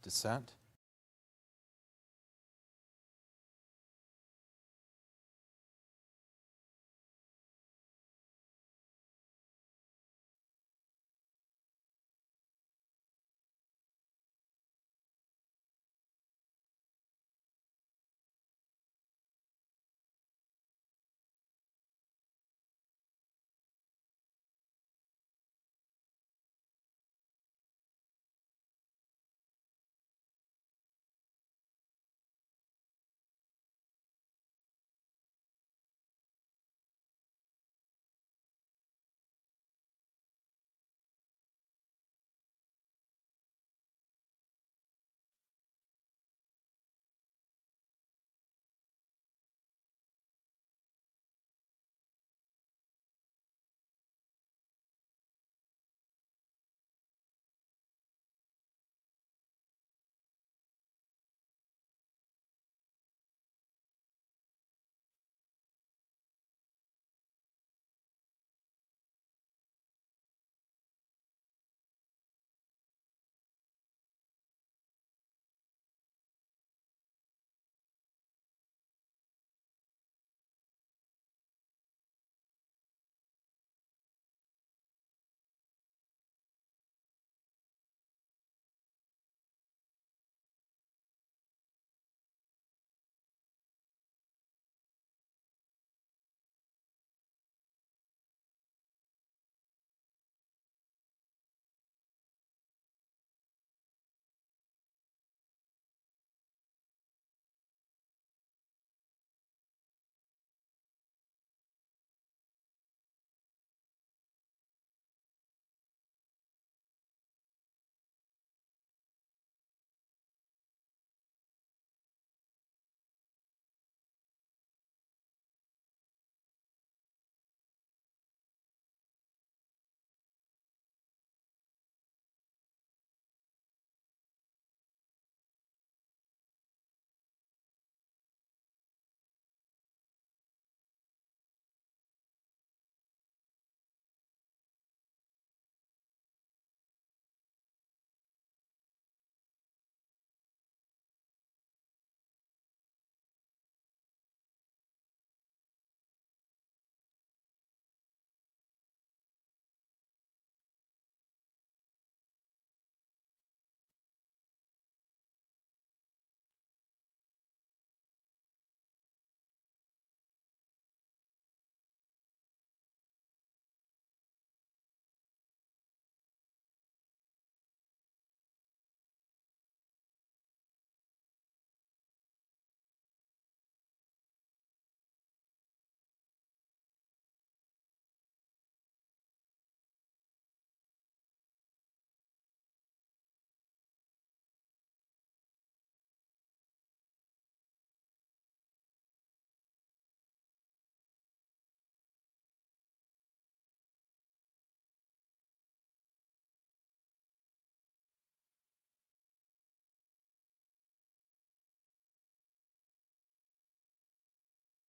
dissent.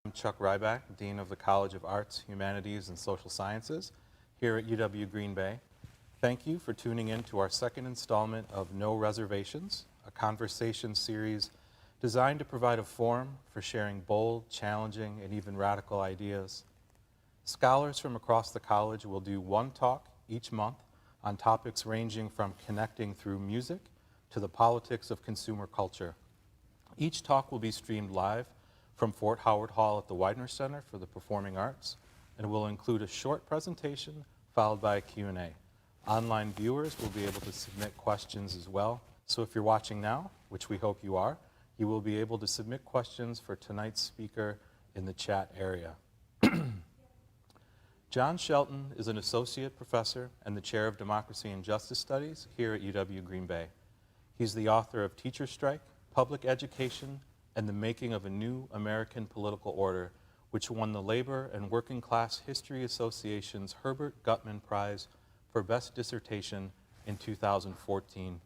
I'm Chuck Rybak, Dean of the College of Arts, Humanities, and Social Sciences here at UW Green Bay. Thank you for tuning in to our second installment of No Reservations, a conversation series designed to provide a forum for sharing bold, challenging, and even radical ideas. Scholars from across the college will do one talk each month on topics ranging from connecting through music to the politics of consumer culture. Each talk will be streamed live from Fort Howard Hall at the Weidner Center for the Performing Arts, and will include a short presentation followed by a Q&A. Online viewers will be able to submit questions as well. So if you're watching now, which we hope you are, you will be able to submit questions for tonight's speaker in the chat area. Jon Shelton is an associate professor and the chair of Democracy and Justice Studies here at UW Green Bay. He's the author of Teacher Strike, Public Education, and the Making of a New American Political Order, which won the Labor and Working Class History Association's Herbert Gutman Prize for Best Dissertation in 2014,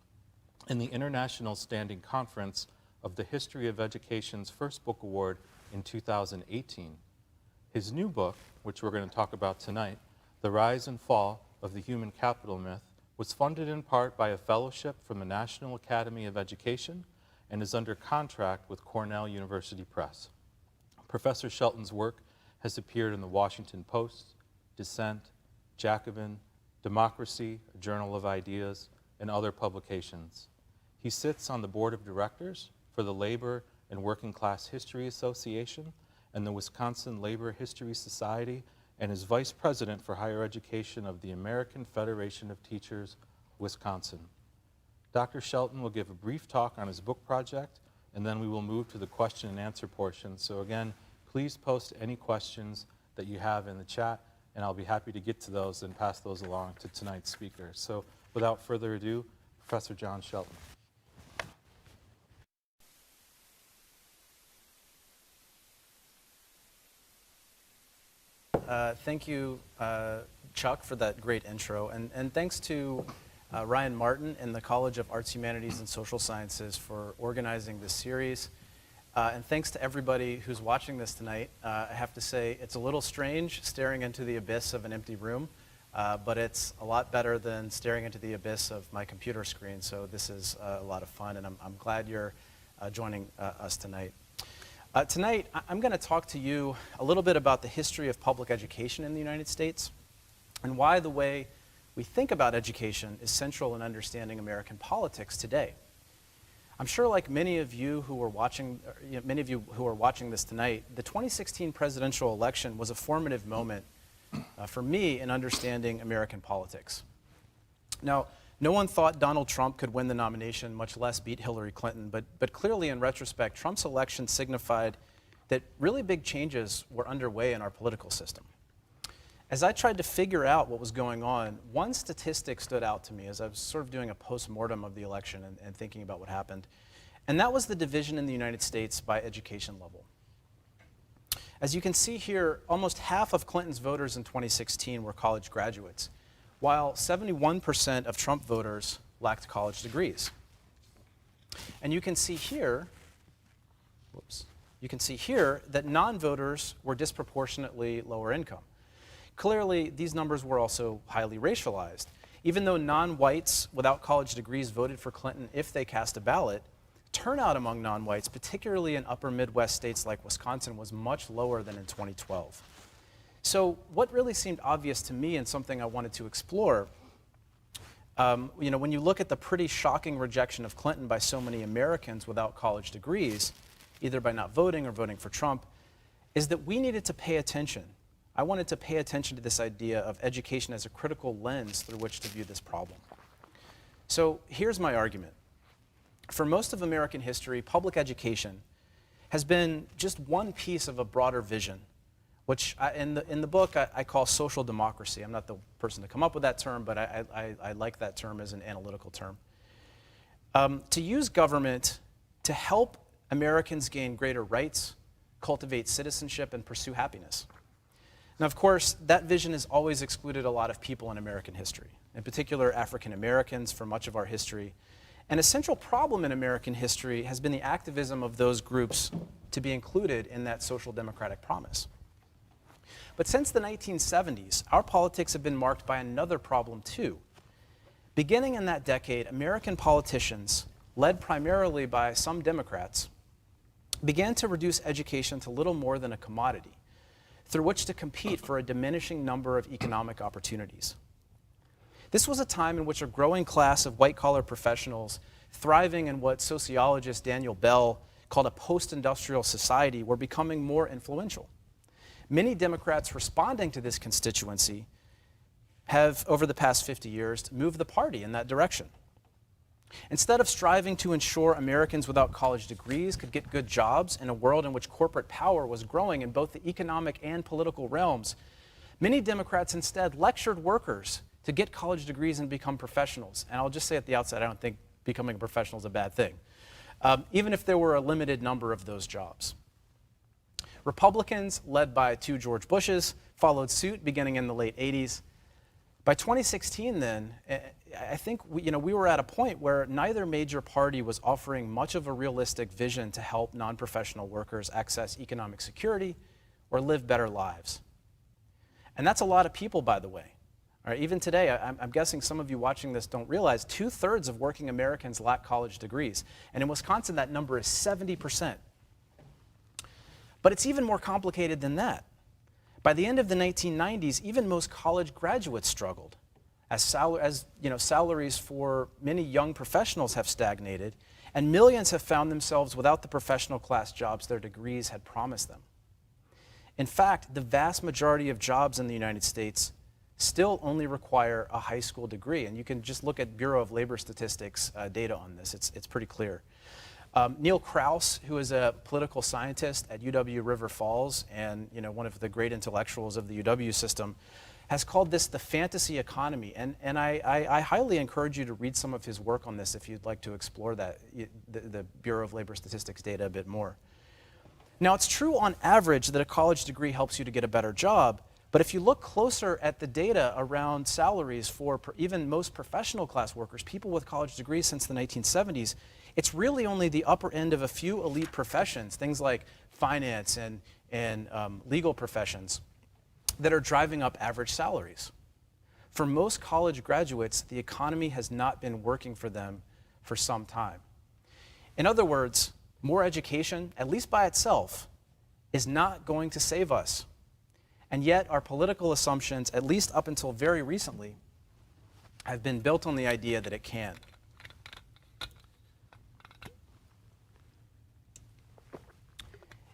and the International Standing Conference of the History of Education's First Book Award in 2018. His new book, which we're going to talk about tonight, The Rise and Fall of the Human Capital Myth, was funded in part by a fellowship from the National Academy of Education and is under contract with Cornell University Press. Professor Shelton's work has appeared in the Washington Post, Dissent, Jacobin, Democracy, a Journal of Ideas, and other publications. He sits on the board of directors for the Labor and Working Class History Association and the Wisconsin Labor History Society, and is vice president for higher education of the American Federation of Teachers, Wisconsin. Dr. Shelton will give a brief talk on his book project, and then we will move to the question and answer portion. So again, please post any questions that you have in the chat, and I'll be happy to get to those and pass those along to tonight's speakers. So without further ado, Professor Jon Shelton. Thank you, Chuck, for that great intro. And thanks to Ryan Martin and the College of Arts, Humanities, and Social Sciences for organizing this series. And thanks to everybody who's watching this tonight. I have to say, it's a little strange staring into the abyss of an empty room, but it's a lot better than staring into the abyss of my computer screen. So this is a lot of fun, and I'm glad you're joining us tonight. Tonight, I'm going to talk to you a little bit about the history of public education in the United States and why the way we think about education is central in understanding American politics today. I'm sure, like many of you who are watching this tonight, the 2016 presidential election was a formative moment for me in understanding American politics. Now, no one thought Donald Trump could win the nomination, much less beat Hillary Clinton, but clearly in retrospect, Trump's election signified that really big changes were underway in our political system. As I tried to figure out what was going on, one statistic stood out to me as I was sort of doing a post-mortem of the election and thinking about what happened, and that was the division in the United States by education level. As you can see here, almost half of Clinton's voters in 2016 were college graduates, while 71% of Trump voters lacked college degrees. And you can see here, that non-voters were disproportionately lower income. Clearly, these numbers were also highly racialized. Even though non-whites without college degrees voted for Clinton if they cast a ballot, turnout among non-whites, particularly in upper Midwest states like Wisconsin, was much lower than in 2012. So what really seemed obvious to me and something I wanted to explore, when you look at the pretty shocking rejection of Clinton by so many Americans without college degrees, either by not voting or voting for Trump, is that we needed to pay attention. I wanted to pay attention to this idea of education as a critical lens through which to view this problem. So here's my argument. For most of American history, public education has been just one piece of a broader vision, which in the book I call social democracy. I'm not the person to come up with that term, but I like that term as an analytical term. To use government to help Americans gain greater rights, cultivate citizenship, and pursue happiness. Now, of course, that vision has always excluded a lot of people in American history, in particular African Americans for much of our history. And a central problem in American history has been the activism of those groups to be included in that social democratic promise. But since the 1970s, our politics have been marked by another problem too. Beginning in that decade, American politicians, led primarily by some Democrats, began to reduce education to little more than a commodity, through which to compete for a diminishing number of economic opportunities. This was a time in which a growing class of white-collar professionals thriving in what sociologist Daniel Bell called a post-industrial society were becoming more influential. Many Democrats responding to this constituency have, over the past 50 years, moved the party in that direction. Instead of striving to ensure Americans without college degrees could get good jobs in a world in which corporate power was growing in both the economic and political realms, many Democrats instead lectured workers to get college degrees and become professionals. And I'll just say at the outset, I don't think becoming a professional is a bad thing, even if there were a limited number of those jobs. Republicans, led by two George Bushes, followed suit beginning in the late 80s. By 2016 then, I think we were at a point where neither major party was offering much of a realistic vision to help non-professional workers access economic security or live better lives. And that's a lot of people, by the way. All right, even today, I'm guessing some of you watching this don't realize 2/3 of working Americans lack college degrees. And in Wisconsin, that number is 70%. But it's even more complicated than that. By the end of the 1990s, even most college graduates struggled, as salaries for many young professionals have stagnated, and millions have found themselves without the professional class jobs their degrees had promised them. In fact, the vast majority of jobs in the United States still only require a high school degree, and you can just look at Bureau of Labor Statistics data on this. It's pretty clear. Neil Krauss, who is a political scientist at UW River Falls and one of the great intellectuals of the UW system, has called this the fantasy economy. And I highly encourage you to read some of his work on this if you'd like to explore that, the Bureau of Labor Statistics data a bit more. Now, it's true on average that a college degree helps you to get a better job, but if you look closer at the data around salaries for even most professional class workers, people with college degrees since the 1970s, it's really only the upper end of a few elite professions, things like finance and legal professions, that are driving up average salaries. For most college graduates, the economy has not been working for them for some time. In other words, more education, at least by itself, is not going to save us. And yet our political assumptions, at least up until very recently, have been built on the idea that it can.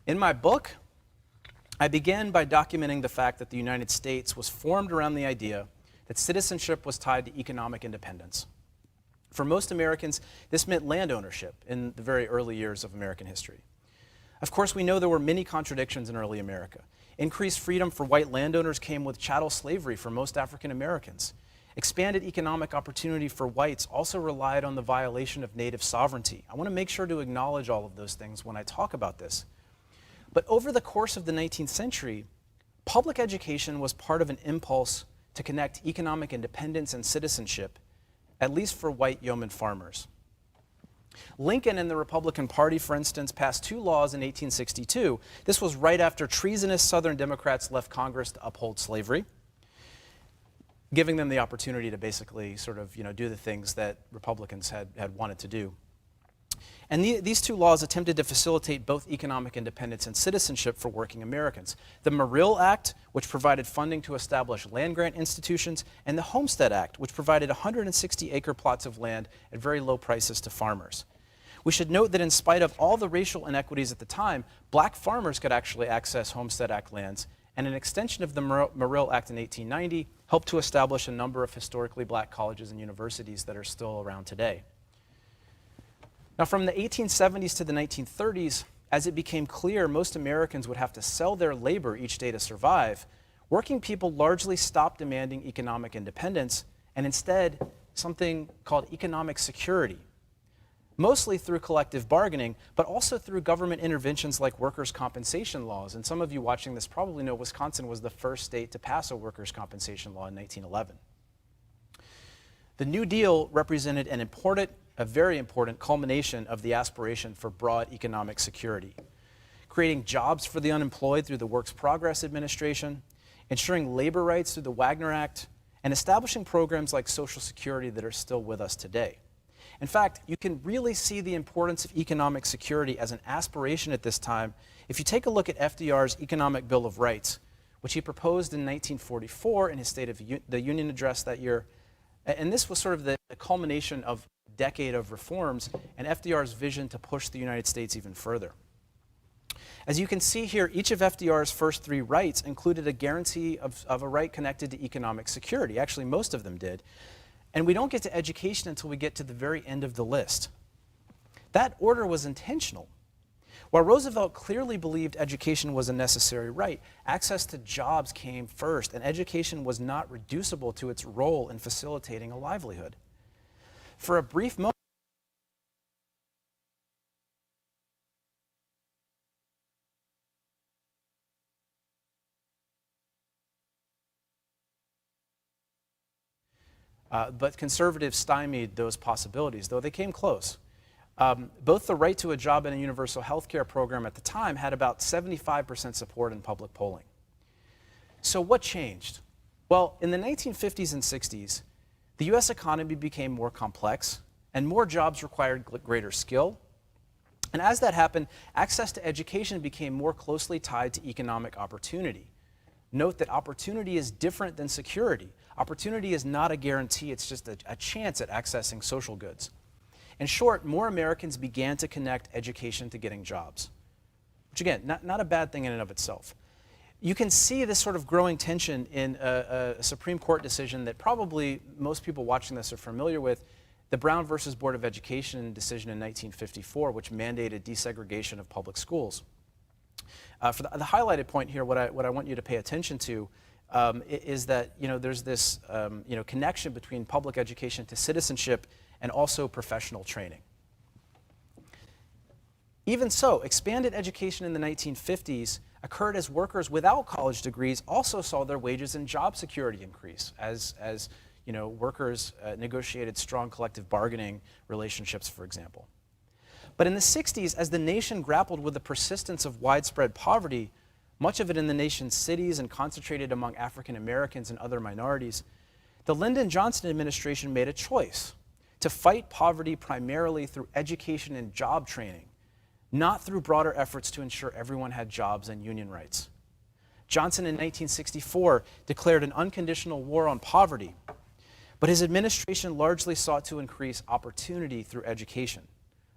In my book, I began by documenting the fact that the United States was formed around the idea that citizenship was tied to economic independence. For most Americans, this meant land ownership in the very early years of American history. Of course, we know there were many contradictions in early America. Increased freedom for white landowners came with chattel slavery for most African Americans. Expanded economic opportunity for whites also relied on the violation of native sovereignty. I want to make sure to acknowledge all of those things when I talk about this. But over the course of the 19th century, public education was part of an impulse to connect economic independence and citizenship, at least for white yeoman farmers. Lincoln and the Republican Party, for instance, passed 2 laws in 1862. This was right after treasonous Southern Democrats left Congress to uphold slavery, giving them the opportunity to basically sort of do the things that Republicans had wanted to do. And these 2 laws attempted to facilitate both economic independence and citizenship for working Americans. The Morrill Act, which provided funding to establish land-grant institutions, and the Homestead Act, which provided 160-acre plots of land at very low prices to farmers. We should note that in spite of all the racial inequities at the time, black farmers could actually access Homestead Act lands, and an extension of the Morrill Act in 1890 helped to establish a number of historically black colleges and universities that are still around today. Now, from the 1870s to the 1930s, as it became clear most Americans would have to sell their labor each day to survive, working people largely stopped demanding economic independence and instead something called economic security, mostly through collective bargaining, but also through government interventions like workers' compensation laws. And some of you watching this probably know Wisconsin was the first state to pass a workers' compensation law in 1911. The New Deal represented a very important culmination of the aspiration for broad economic security, creating jobs for the unemployed through the Works Progress Administration, ensuring labor rights through the Weidner Act, and establishing programs like Social Security that are still with us today. In fact, you can really see the importance of economic security as an aspiration at this time if you take a look at FDR's Economic Bill of Rights, which he proposed in 1944 in his State of the Union address that year. And this was sort of the culmination of a decade of reforms and FDR's vision to push the United States even further. As you can see here, each of FDR's first 3 rights included a guarantee of a right connected to economic security. Actually, most of them did. And we don't get to education until we get to the very end of the list. That order was intentional. While Roosevelt clearly believed education was a necessary right, access to jobs came first, and education was not reducible to its role in facilitating a livelihood. For a brief moment, but conservatives stymied those possibilities, though they came close. Both the right to a job and a universal health care program at the time had about 75% support in public polling. So what changed? Well, in the 1950s and 60s, the US economy became more complex and more jobs required greater skill. And as that happened, access to education became more closely tied to economic opportunity. Note that opportunity is different than security. Opportunity is not a guarantee, it's just a chance at accessing social goods. In short, more Americans began to connect education to getting jobs, which again, not a bad thing in and of itself. You can see this sort of growing tension in a Supreme Court decision that probably most people watching this are familiar with, the Brown versus Board of Education decision in 1954, which mandated desegregation of public schools. For the highlighted point here, what I want you to pay attention to is that there's this connection between public education to citizenship and also professional training. Even so, expanded education in the 1950s occurred as workers without college degrees also saw their wages and job security increase as workers negotiated strong collective bargaining relationships, for example. But in the 60s, as the nation grappled with the persistence of widespread poverty, much of it in the nation's cities and concentrated among African Americans and other minorities, the Lyndon Johnson administration made a choice to fight poverty primarily through education and job training, not through broader efforts to ensure everyone had jobs and union rights. Johnson in 1964 declared an unconditional war on poverty, but his administration largely sought to increase opportunity through education.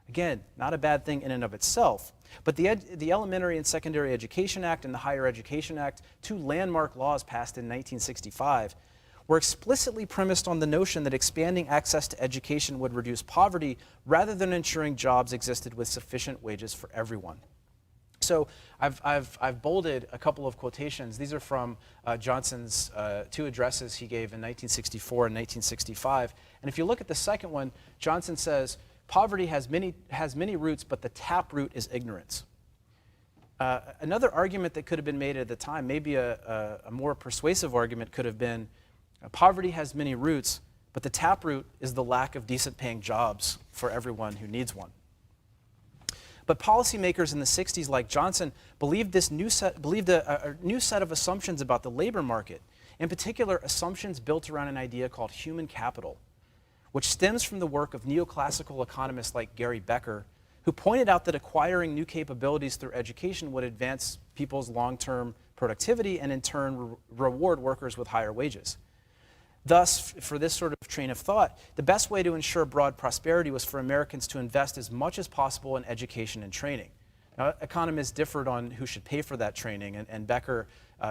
Again, not a bad thing in and of itself, but the Elementary and Secondary Education Act and the Higher Education Act, two landmark laws passed in 1965, were explicitly premised on the notion that expanding access to education would reduce poverty rather than ensuring jobs existed with sufficient wages for everyone. So I've bolded a couple of quotations. These are from Johnson's two addresses he gave in 1964 and 1965. And if you look at the second one, Johnson says, poverty has many roots, but the taproot is ignorance. Another argument that could have been made at the time, maybe a more persuasive argument could have been, poverty has many roots, but the taproot is the lack of decent paying jobs for everyone who needs one. But policymakers in the 60s, like Johnson, believed a new set of assumptions about the labor market, in particular assumptions built around an idea called human capital, which stems from the work of neoclassical economists like Gary Becker, who pointed out that acquiring new capabilities through education would advance people's long-term productivity and in turn reward workers with higher wages. Thus, for this sort of train of thought, the best way to ensure broad prosperity was for Americans to invest as much as possible in education and training. Now, economists differed on who should pay for that training, and Becker,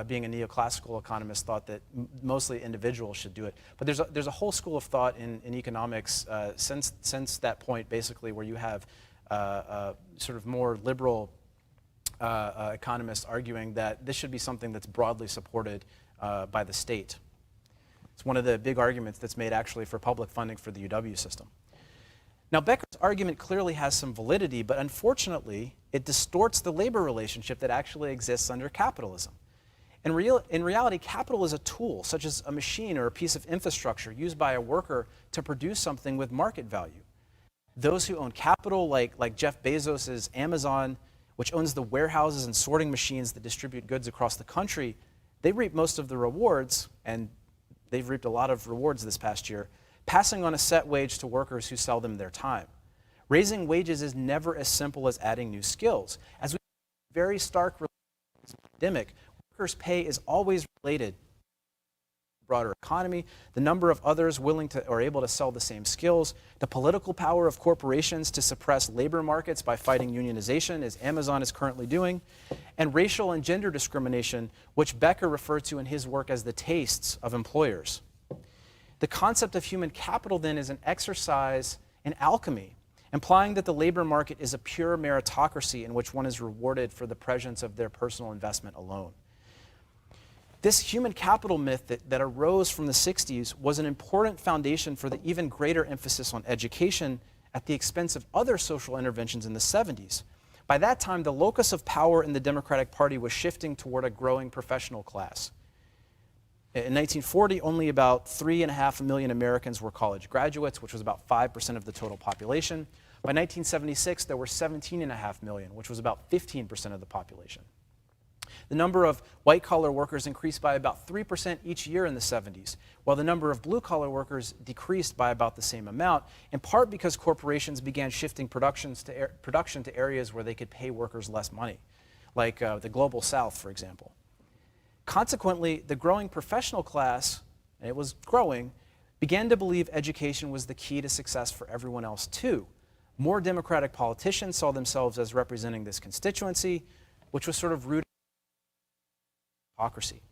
being a neoclassical economist, thought that mostly individuals should do it. But there's a whole school of thought in economics since that point, basically, where you have sort of more liberal economists arguing that this should be something that's broadly supported by the state. It's one of the big arguments that's made actually for public funding for the UW system. Now, Becker's argument clearly has some validity, but unfortunately, it distorts the labor relationship that actually exists under capitalism. In reality, capital is a tool, such as a machine or a piece of infrastructure used by a worker to produce something with market value. Those who own capital, like Jeff Bezos' Amazon, which owns the warehouses and sorting machines that distribute goods across the country, they reap most of the rewards, and they've reaped a lot of rewards this past year, passing on a set wage to workers who sell them their time. Raising wages is never as simple as adding new skills. As we see very stark pandemic, workers' pay is always related to the broader economy, the number of others willing to or able to sell the same skills, the political power of corporations to suppress labor markets by fighting unionization, as Amazon is currently doing, and racial and gender discrimination, which Becker referred to in his work as the tastes of employers. The concept of human capital, then, is an exercise in alchemy, implying that the labor market is a pure meritocracy in which one is rewarded for the presence of their personal investment alone. This human capital myth that arose from the 60s was an important foundation for the even greater emphasis on education at the expense of other social interventions in the 70s. By that time, the locus of power in the Democratic Party was shifting toward a growing professional class. In 1940, only about 3.5 million Americans were college graduates, which was about 5% of the total population. By 1976, there were 17.5 million, which was about 15% of the population. The number of white-collar workers increased by about 3% each year in the 70s, while the number of blue-collar workers decreased by about the same amount, in part because corporations began shifting production to areas where they could pay workers less money, like the Global South, for example. Consequently, the growing professional class, and it was growing, began to believe education was the key to success for everyone else too. More Democratic politicians saw themselves as representing this constituency, which was sort of rooted in democracy.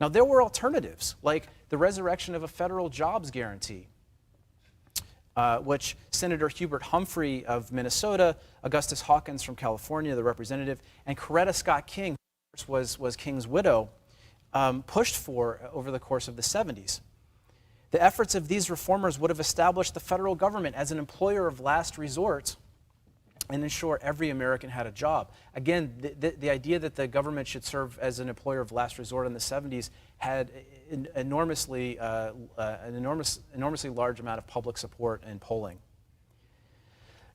Now, there were alternatives, like the resurrection of a federal jobs guarantee, which Senator Hubert Humphrey of Minnesota, Augustus Hawkins from California, the representative, and Coretta Scott King, who was King's widow, pushed for over the course of the 70s. The efforts of these reformers would have established the federal government as an employer of last resort and ensure every American had a job. Again, the idea that the government should serve as an employer of last resort in the 70s had an enormously large amount of public support and polling.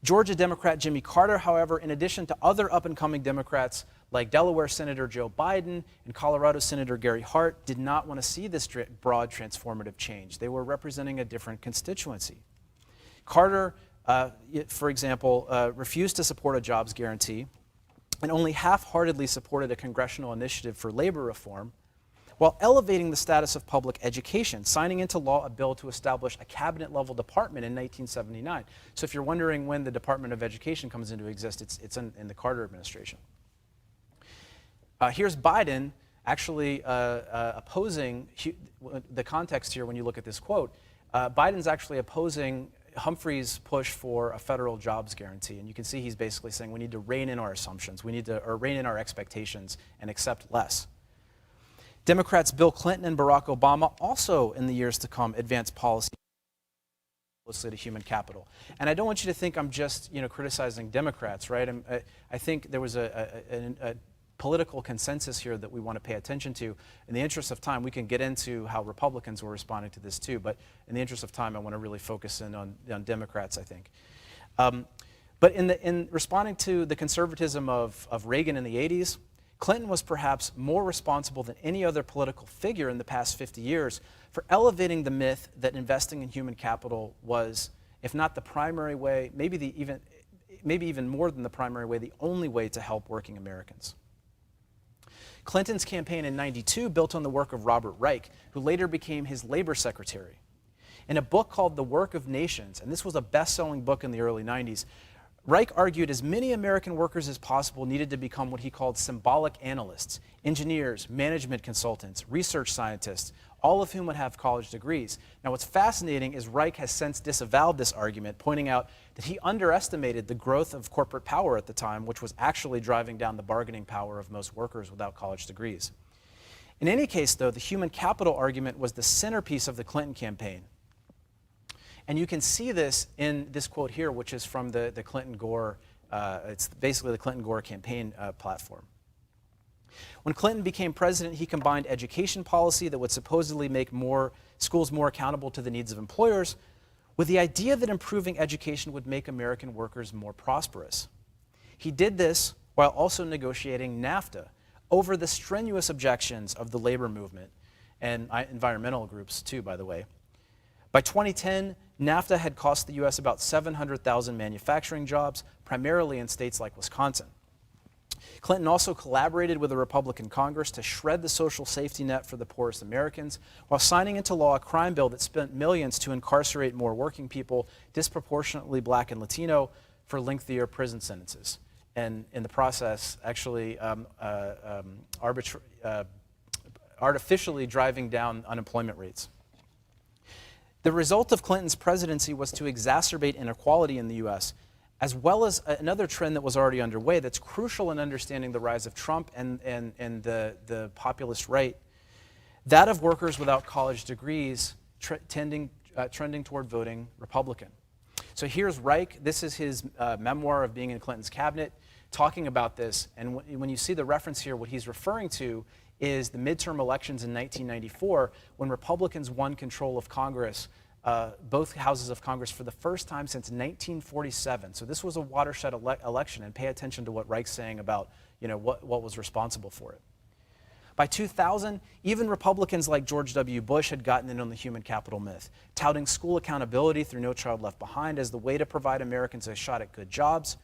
Georgia Democrat Jimmy Carter, however, in addition to other up-and-coming Democrats like Delaware Senator Joe Biden and Colorado Senator Gary Hart, did not want to see this broad transformative change. They were representing a different constituency. Carter, for example, refused to support a jobs guarantee and only half-heartedly supported a congressional initiative for labor reform, while elevating the status of public education, signing into law a bill to establish a cabinet-level department in 1979. So if you're wondering when the Department of Education comes into existence, it's in the Carter administration. Here's Biden actually opposing, the context here when you look at this quote, Biden's actually opposing Humphrey's push for a federal jobs guarantee. And you can see he's basically saying we need to rein in our assumptions, or rein in our expectations and accept less. Democrats Bill Clinton and Barack Obama also in the years to come advanced policy closely to human capital. And I don't want you to think I'm just criticizing Democrats, right? I think there was a political consensus here that we want to pay attention to. In the interest of time, we can get into how Republicans were responding to this too, but in the interest of time, I want to really focus in on Democrats, I think. But in responding to the conservatism of Reagan in the 80s, Clinton was perhaps more responsible than any other political figure in the past 50 years for elevating the myth that investing in human capital was, if not the primary way, maybe even more than the primary way, the only way to help working Americans. Clinton's campaign in '92 built on the work of Robert Reich, who later became his labor secretary. In a book called The Work of Nations, and this was a best-selling book in the early 90s, Reich argued as many American workers as possible needed to become what he called symbolic analysts, engineers, management consultants, research scientists, all of whom would have college degrees. Now what's fascinating is Reich has since disavowed this argument, pointing out that he underestimated the growth of corporate power at the time, which was actually driving down the bargaining power of most workers without college degrees. In any case, though, the human capital argument was the centerpiece of the Clinton campaign. And you can see this in this quote here, which is from the Clinton-Gore, it's basically the Clinton-Gore campaign platform. When Clinton became president, he combined education policy that would supposedly make schools more accountable to the needs of employers with the idea that improving education would make American workers more prosperous. He did this while also negotiating NAFTA over the strenuous objections of the labor movement and environmental groups too, by the way. By 2010, NAFTA had cost the U.S. about 700,000 manufacturing jobs, primarily in states like Wisconsin. Clinton also collaborated with the Republican Congress to shred the social safety net for the poorest Americans, while signing into law a crime bill that spent millions to incarcerate more working people, disproportionately Black and Latino, for lengthier prison sentences. And in the process, actually artificially driving down unemployment rates. The result of Clinton's presidency was to exacerbate inequality in the U.S., as well as another trend that was already underway that's crucial in understanding the rise of Trump and the populist right, that of workers without college degrees trending toward voting Republican. So here's Reich. This is his memoir of being in Clinton's cabinet, talking about this. And when you see the reference here, what he's referring to is the midterm elections in 1994, when Republicans won control of Congress both houses of Congress for the first time since 1947. So this was a watershed election, and pay attention to what Reich's saying about what was responsible for it. By 2000, even Republicans like George W. Bush had gotten in on the human capital myth, touting school accountability through No Child Left Behind as the way to provide Americans a shot at good jobs,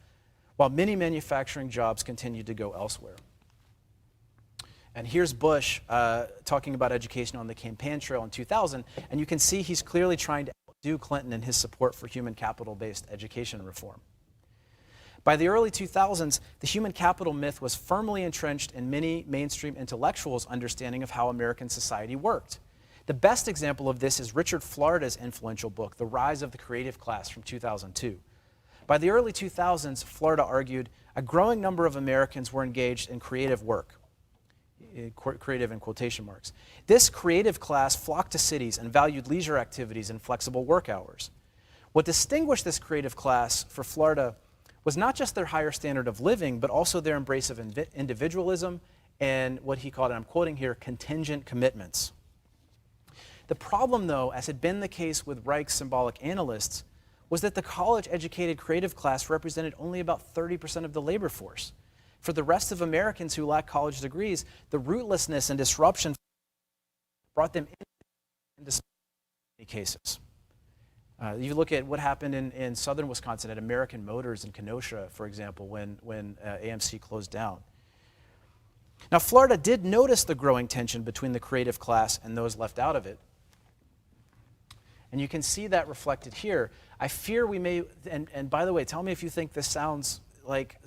while many manufacturing jobs continued to go elsewhere. And here's Bush talking about education on the campaign trail in 2000, and you can see he's clearly trying to outdo Clinton in his support for human capital-based education reform. By the early 2000s, the human capital myth was firmly entrenched in many mainstream intellectuals' understanding of how American society worked. The best example of this is Richard Florida's influential book, The Rise of the Creative Class, from 2002. By the early 2000s, Florida argued a growing number of Americans were engaged in creative work, creative in quotation marks. This creative class flocked to cities and valued leisure activities and flexible work hours. What distinguished this creative class for Florida was not just their higher standard of living, but also their embrace of individualism and what he called, and I'm quoting here, contingent commitments. The problem, though, as had been the case with Reich's symbolic analysts, was that the college-educated creative class represented only about 30% of the labor force. For the rest of Americans who lack college degrees, the rootlessness and disruption brought them into many cases. You look at what happened in southern Wisconsin at American Motors in Kenosha, for example, when AMC closed down. Now, Florida did notice the growing tension between the creative class and those left out of it. And you can see that reflected here. I fear we may, and by the way, tell me if you think this sounds like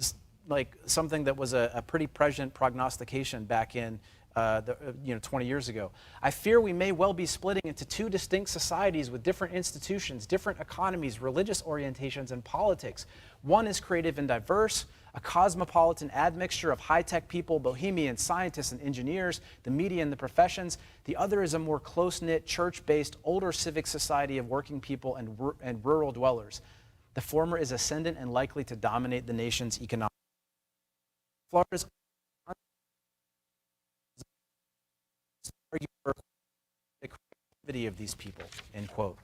something that was a pretty prescient prognostication back in 20 years ago. I fear we may well be splitting into two distinct societies with different institutions, different economies, religious orientations, and politics. One is creative and diverse, a cosmopolitan admixture of high-tech people, bohemians, scientists, and engineers, the media and the professions. The other is a more close-knit, church-based, older civic society of working people and rural dwellers. The former is ascendant and likely to dominate the nation's economic. Florida's argue for the creativity of these people, end quote.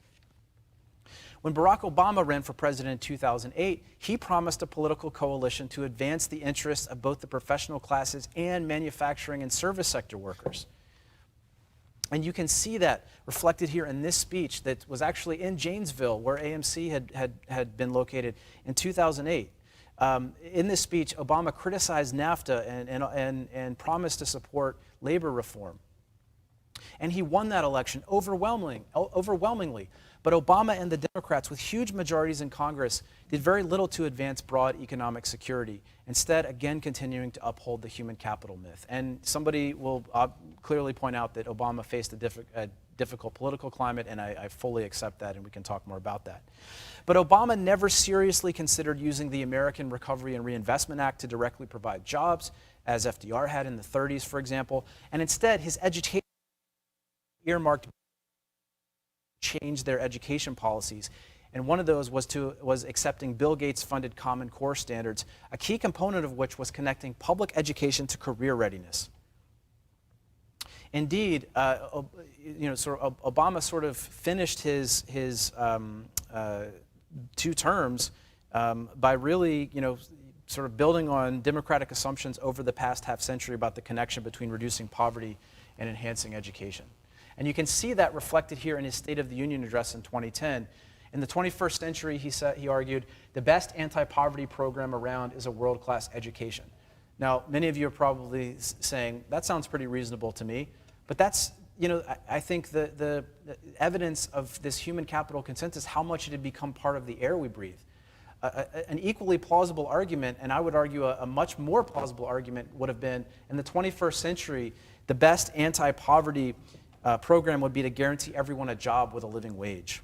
When Barack Obama ran for president in 2008, he promised a political coalition to advance the interests of both the professional classes and manufacturing and service sector workers. And you can see that reflected here in this speech that was actually in Janesville, where AMC had been located in 2008. In this speech, Obama criticized NAFTA and promised to support labor reform. And he won that election overwhelmingly. But Obama and the Democrats, with huge majorities in Congress, did very little to advance broad economic security, instead, again, continuing to uphold the human capital myth. And somebody will clearly point out that Obama faced a difficult political climate, and I fully accept that, and we can talk more about that. But Obama never seriously considered using the American Recovery and Reinvestment Act to directly provide jobs, as FDR had in the 30s, for example, and instead, his education earmarked change their education policies. And one of those was accepting Bill Gates-funded Common Core standards, a key component of which was connecting public education to career readiness. Indeed, Obama sort of finished his 2 terms by really, sort of building on democratic assumptions over the past half century about the connection between reducing poverty and enhancing education. And you can see that reflected here in his State of the Union address in 2010. In the 21st century, he argued, the best anti-poverty program around is a world-class education. Now, many of you are probably saying, that sounds pretty reasonable to me, but that's, I think the evidence of this human capital consensus, how much it had become part of the air we breathe. An equally plausible argument, and I would argue a much more plausible argument, would have been, in the 21st century, the best anti-poverty program would be to guarantee everyone a job with a living wage.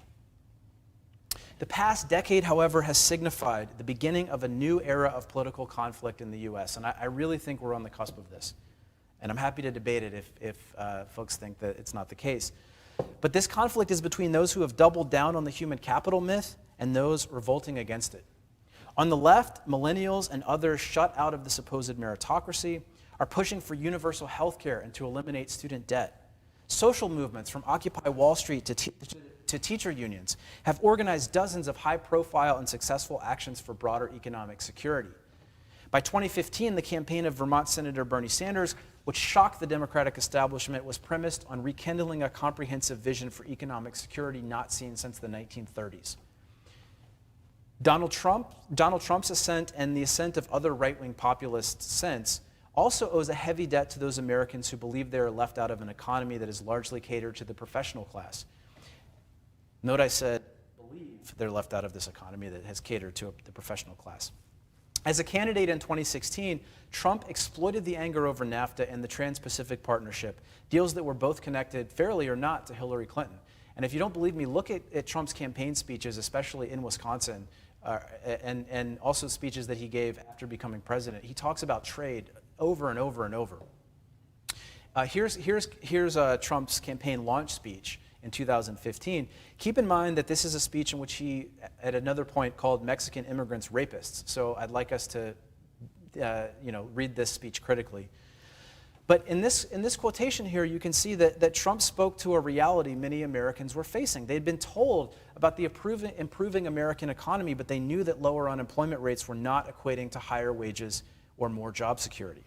The past decade, however, has signified the beginning of a new era of political conflict in the U.S., and I really think we're on the cusp of this. And I'm happy to debate it if folks think that it's not the case. But this conflict is between those who have doubled down on the human capital myth and those revolting against it. On the left, millennials and others shut out of the supposed meritocracy are pushing for universal health care and to eliminate student debt. Social movements from Occupy Wall Street to to teacher unions, have organized dozens of high-profile and successful actions for broader economic security. By 2015, the campaign of Vermont Senator Bernie Sanders, which shocked the Democratic establishment, was premised on rekindling a comprehensive vision for economic security not seen since the 1930s. Donald Trump's ascent and the ascent of other right-wing populists since also owes a heavy debt to those Americans who believe they are left out of an economy that is largely catered to the professional class. Note I said believe they're left out of this economy that has catered to the professional class. As a candidate in 2016, Trump exploited the anger over NAFTA and the Trans-Pacific Partnership, deals that were both connected, fairly or not, to Hillary Clinton. And if you don't believe me, look at Trump's campaign speeches, especially in Wisconsin, and also speeches that he gave after becoming president. He talks about trade over and over and over. Here's Trump's campaign launch speech in 2015. Keep in mind that this is a speech in which he, at another point, called Mexican immigrants rapists. So I'd like us to read this speech critically. But in this quotation here, you can see that Trump spoke to a reality many Americans were facing. They'd been told about the improving American economy, but they knew that lower unemployment rates were not equating to higher wages or more job security.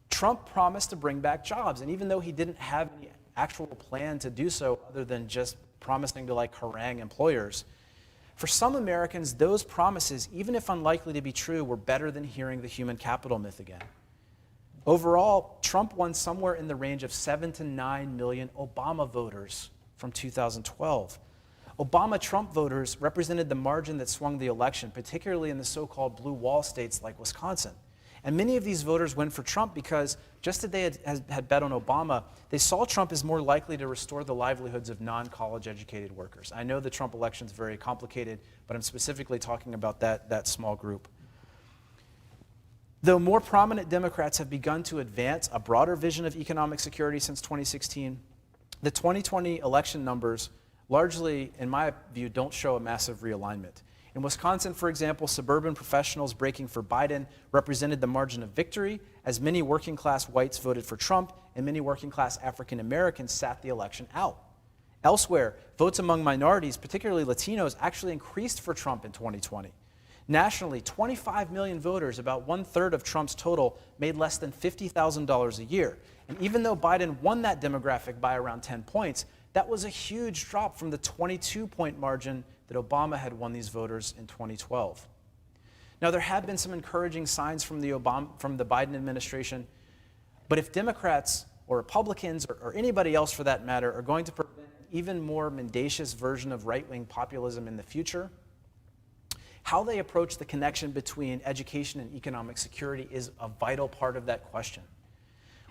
Trump promised to bring back jobs, and even though he didn't have any actual plan to do so other than just promising to harangue employers, for some Americans, those promises, even if unlikely to be true, were better than hearing the human capital myth again. Overall, Trump won somewhere in the range of 7 to 9 million Obama voters from 2012. Obama-Trump voters represented the margin that swung the election, particularly in the so-called blue wall states like Wisconsin. And many of these voters went for Trump because, just as they had bet on Obama, they saw Trump as more likely to restore the livelihoods of non-college educated workers. I know the Trump election is very complicated, but I'm specifically talking about that small group. Though more prominent Democrats have begun to advance a broader vision of economic security since 2016, the 2020 election numbers largely, in my view, don't show a massive realignment. In Wisconsin, for example, suburban professionals breaking for Biden represented the margin of victory, as many working-class whites voted for Trump and many working-class African Americans sat the election out. Elsewhere, votes among minorities, particularly Latinos, actually increased for Trump in 2020. Nationally, 25 million voters, about 1/3 of Trump's total, made less than $50,000 a year. And even though Biden won that demographic by around 10 points, that was a huge drop from the 22-point margin that Obama had won these voters in 2012. Now, there have been some encouraging signs from the Biden administration, but if Democrats or Republicans or anybody else for that matter are going to prevent an even more mendacious version of right-wing populism in the future, how they approach the connection between education and economic security is a vital part of that question.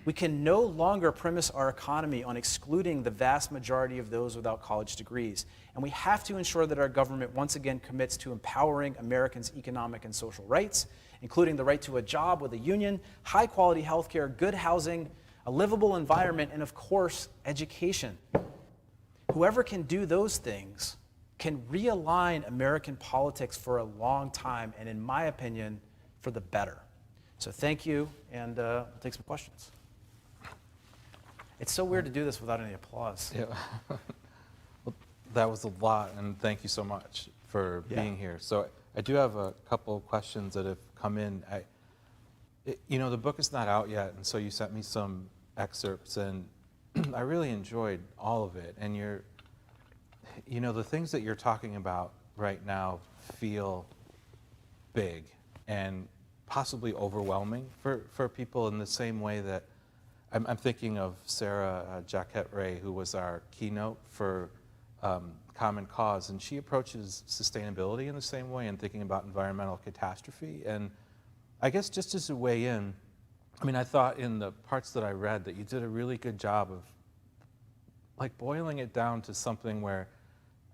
We can no longer premise our economy on excluding the vast majority of those without college degrees, and we have to ensure that our government once again commits to empowering Americans' economic and social rights, including the right to a job with a union, high-quality health care, good housing, a livable environment, and of course, education. Whoever can do those things can realign American politics for a long time, and in my opinion, for the better. So thank you, and we'll take some questions. It's so weird to do this without any applause. Yeah. Well, that was a lot, and thank you so much for being here. So I do have a couple of questions that have come in. The book is not out yet, and so you sent me some excerpts, and I really enjoyed all of it. And the things that you're talking about right now feel big and possibly overwhelming for people in the same way that I'm thinking of Sarah Jaquette-Ray, who was our keynote for Common Cause, and she approaches sustainability in the same way and thinking about environmental catastrophe. And I guess just as a way in, I thought in the parts that I read that you did a really good job of boiling it down to something where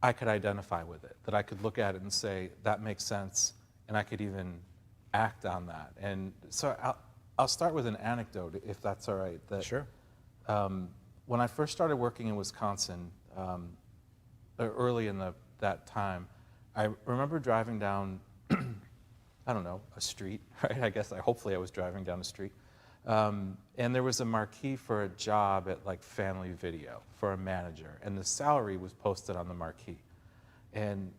I could identify with it, that I could look at it and say, that makes sense, and I could even act on that. And so I'll start with an anecdote, if that's all right. Sure. When I first started working in Wisconsin, early in that time, I remember driving down, I don't know, a street, right? Hopefully I was driving down a street, And there was a marquee for a job at like Family Video for a manager, and the salary was posted on the marquee. And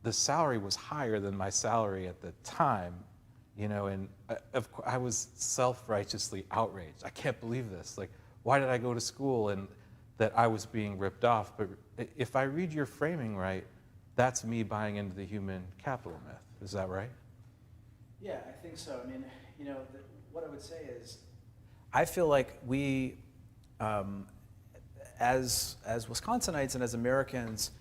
the salary was higher than my salary at the time, you know, and I was self-righteously outraged. I can't believe this. Like, why did I go to school and that I was being ripped off? But if I read your framing right, that's me buying into the human capital myth. Is that right? Yeah, I think so. I mean, you know, what I would say is, I feel like we, as Wisconsinites and as Americans,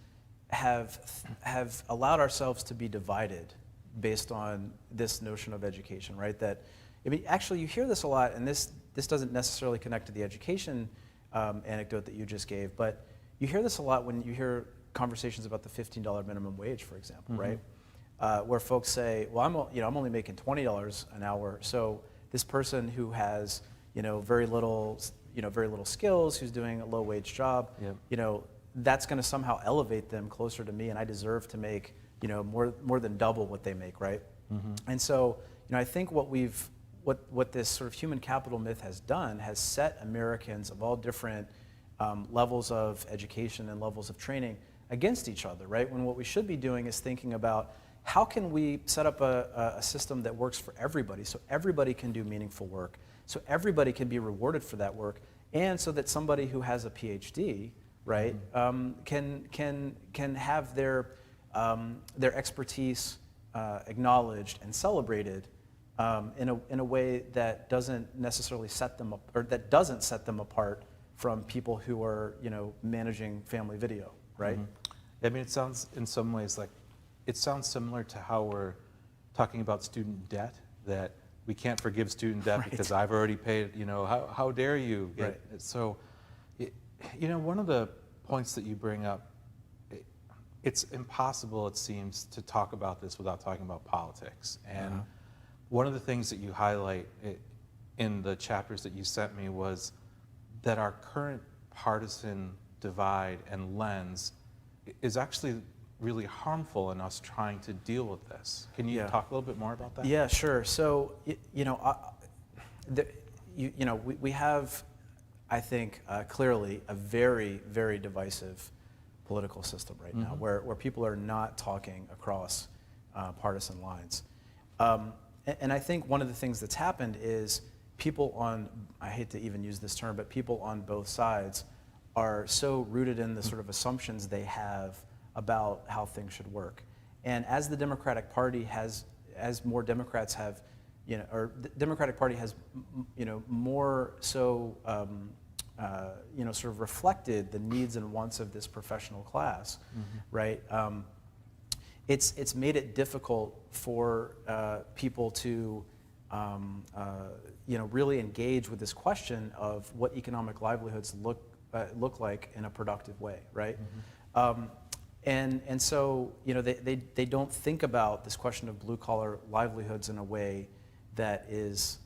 have allowed ourselves to be divided based on this notion of education, right? That, I mean, actually, you hear this a lot, and this doesn't necessarily connect to the education anecdote that you just gave, but you hear this a lot when you hear conversations about the $15 minimum wage, for example, right? Where folks say, well, I'm only making $20 an hour, so this person who has, very little skills, who's doing a low wage job, that's going to somehow elevate them closer to me, and I deserve to make, more than double what they make, right? And so, I think what this sort of human capital myth has done has set Americans of all different levels of education and levels of training against each other, right? When what we should be doing is thinking about how can we set up a system that works for everybody, so everybody can do meaningful work, so everybody can be rewarded for that work, and so that somebody who has a PhD, right, can have their expertise acknowledged and celebrated in a way that doesn't necessarily set them up, or that doesn't set them apart from people who are managing Family Video, right? I mean, it sounds in some ways like it sounds similar to how we're talking about student debt, that we can't forgive student debt because I've already paid, how dare you? So, one of the points that you bring up, it's impossible, it seems, to talk about this without talking about politics. And one of the things that you highlight in the chapters that you sent me was that our current partisan divide and lens is actually really harmful in us trying to deal with this. Can you talk a little bit more about that? Yeah, sure. So, we have, I think, clearly a very, very divisive political system right now, where people are not talking across partisan lines. And I think one of the things that's happened is people on, I hate to even use this term, but people on both sides are so rooted in the sort of assumptions they have about how things should work. And as the Democratic Party as more Democrats have, or the Democratic Party has, more so, sort of reflected the needs and wants of this professional class, right? It's made it difficult for people to, really engage with this question of what economic livelihoods look like in a productive way, right? And so, they don't think about this question of blue-collar livelihoods in a way that is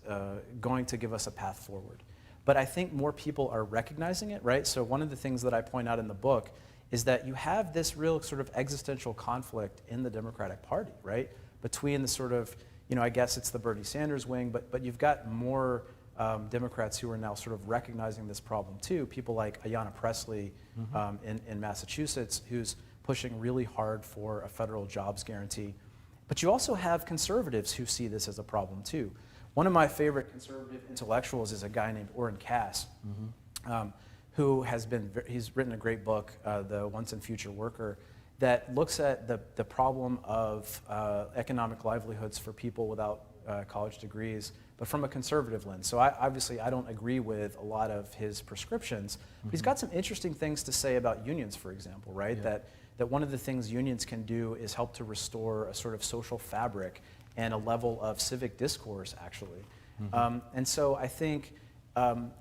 going to give us a path forward. But I think more people are recognizing it, right? So one of the things that I point out in the book is that you have this real sort of existential conflict in the Democratic Party, right? Between the sort of, I guess it's the Bernie Sanders wing, but you've got more Democrats who are now sort of recognizing this problem too. People like Ayanna Pressley in Massachusetts, who's pushing really hard for a federal jobs guarantee. But you also have conservatives who see this as a problem too. One of my favorite conservative intellectuals is a guy named Orrin Cass, who he's written a great book, The Once and Future Worker, that looks at the problem of economic livelihoods for people without college degrees, but from a conservative lens. So obviously I don't agree with a lot of his prescriptions, but he's got some interesting things to say about unions, for example, right? Yeah. That one of the things unions can do is help to restore a sort of social fabric and a level of civic discourse, actually. And so I think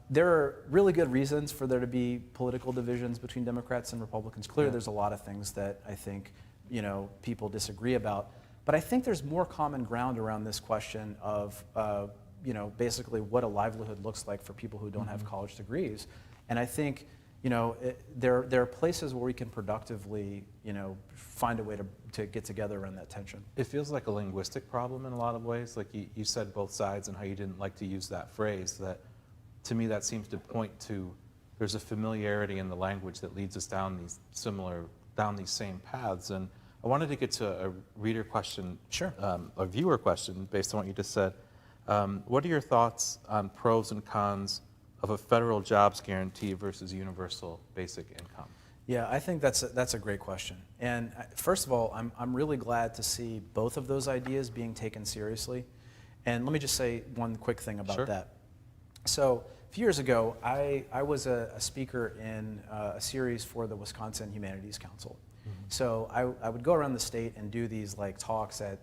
there are really good reasons for there to be political divisions between Democrats and Republicans. Clearly, there's a lot of things that I think people disagree about. But I think there's more common ground around this question of basically what a livelihood looks like for people who don't have college degrees. And I think there are places where we can productively find a way to get together around that tension. It feels like a linguistic problem in a lot of ways. Like you said both sides and how you didn't like to use that phrase, that to me, that seems to point to there's a familiarity in the language that leads us down these same paths. And I wanted to get to a reader question, Sure. A viewer question based on what you just said. What are your thoughts on pros and cons of a federal jobs guarantee versus universal basic income? Yeah, I think that's a great question. And first of all, I'm really glad to see both of those ideas being taken seriously. And let me just say one quick thing about Sure. that. So a few years ago, I was a speaker in a series for the Wisconsin Humanities Council. So I would go around the state and do these like talks at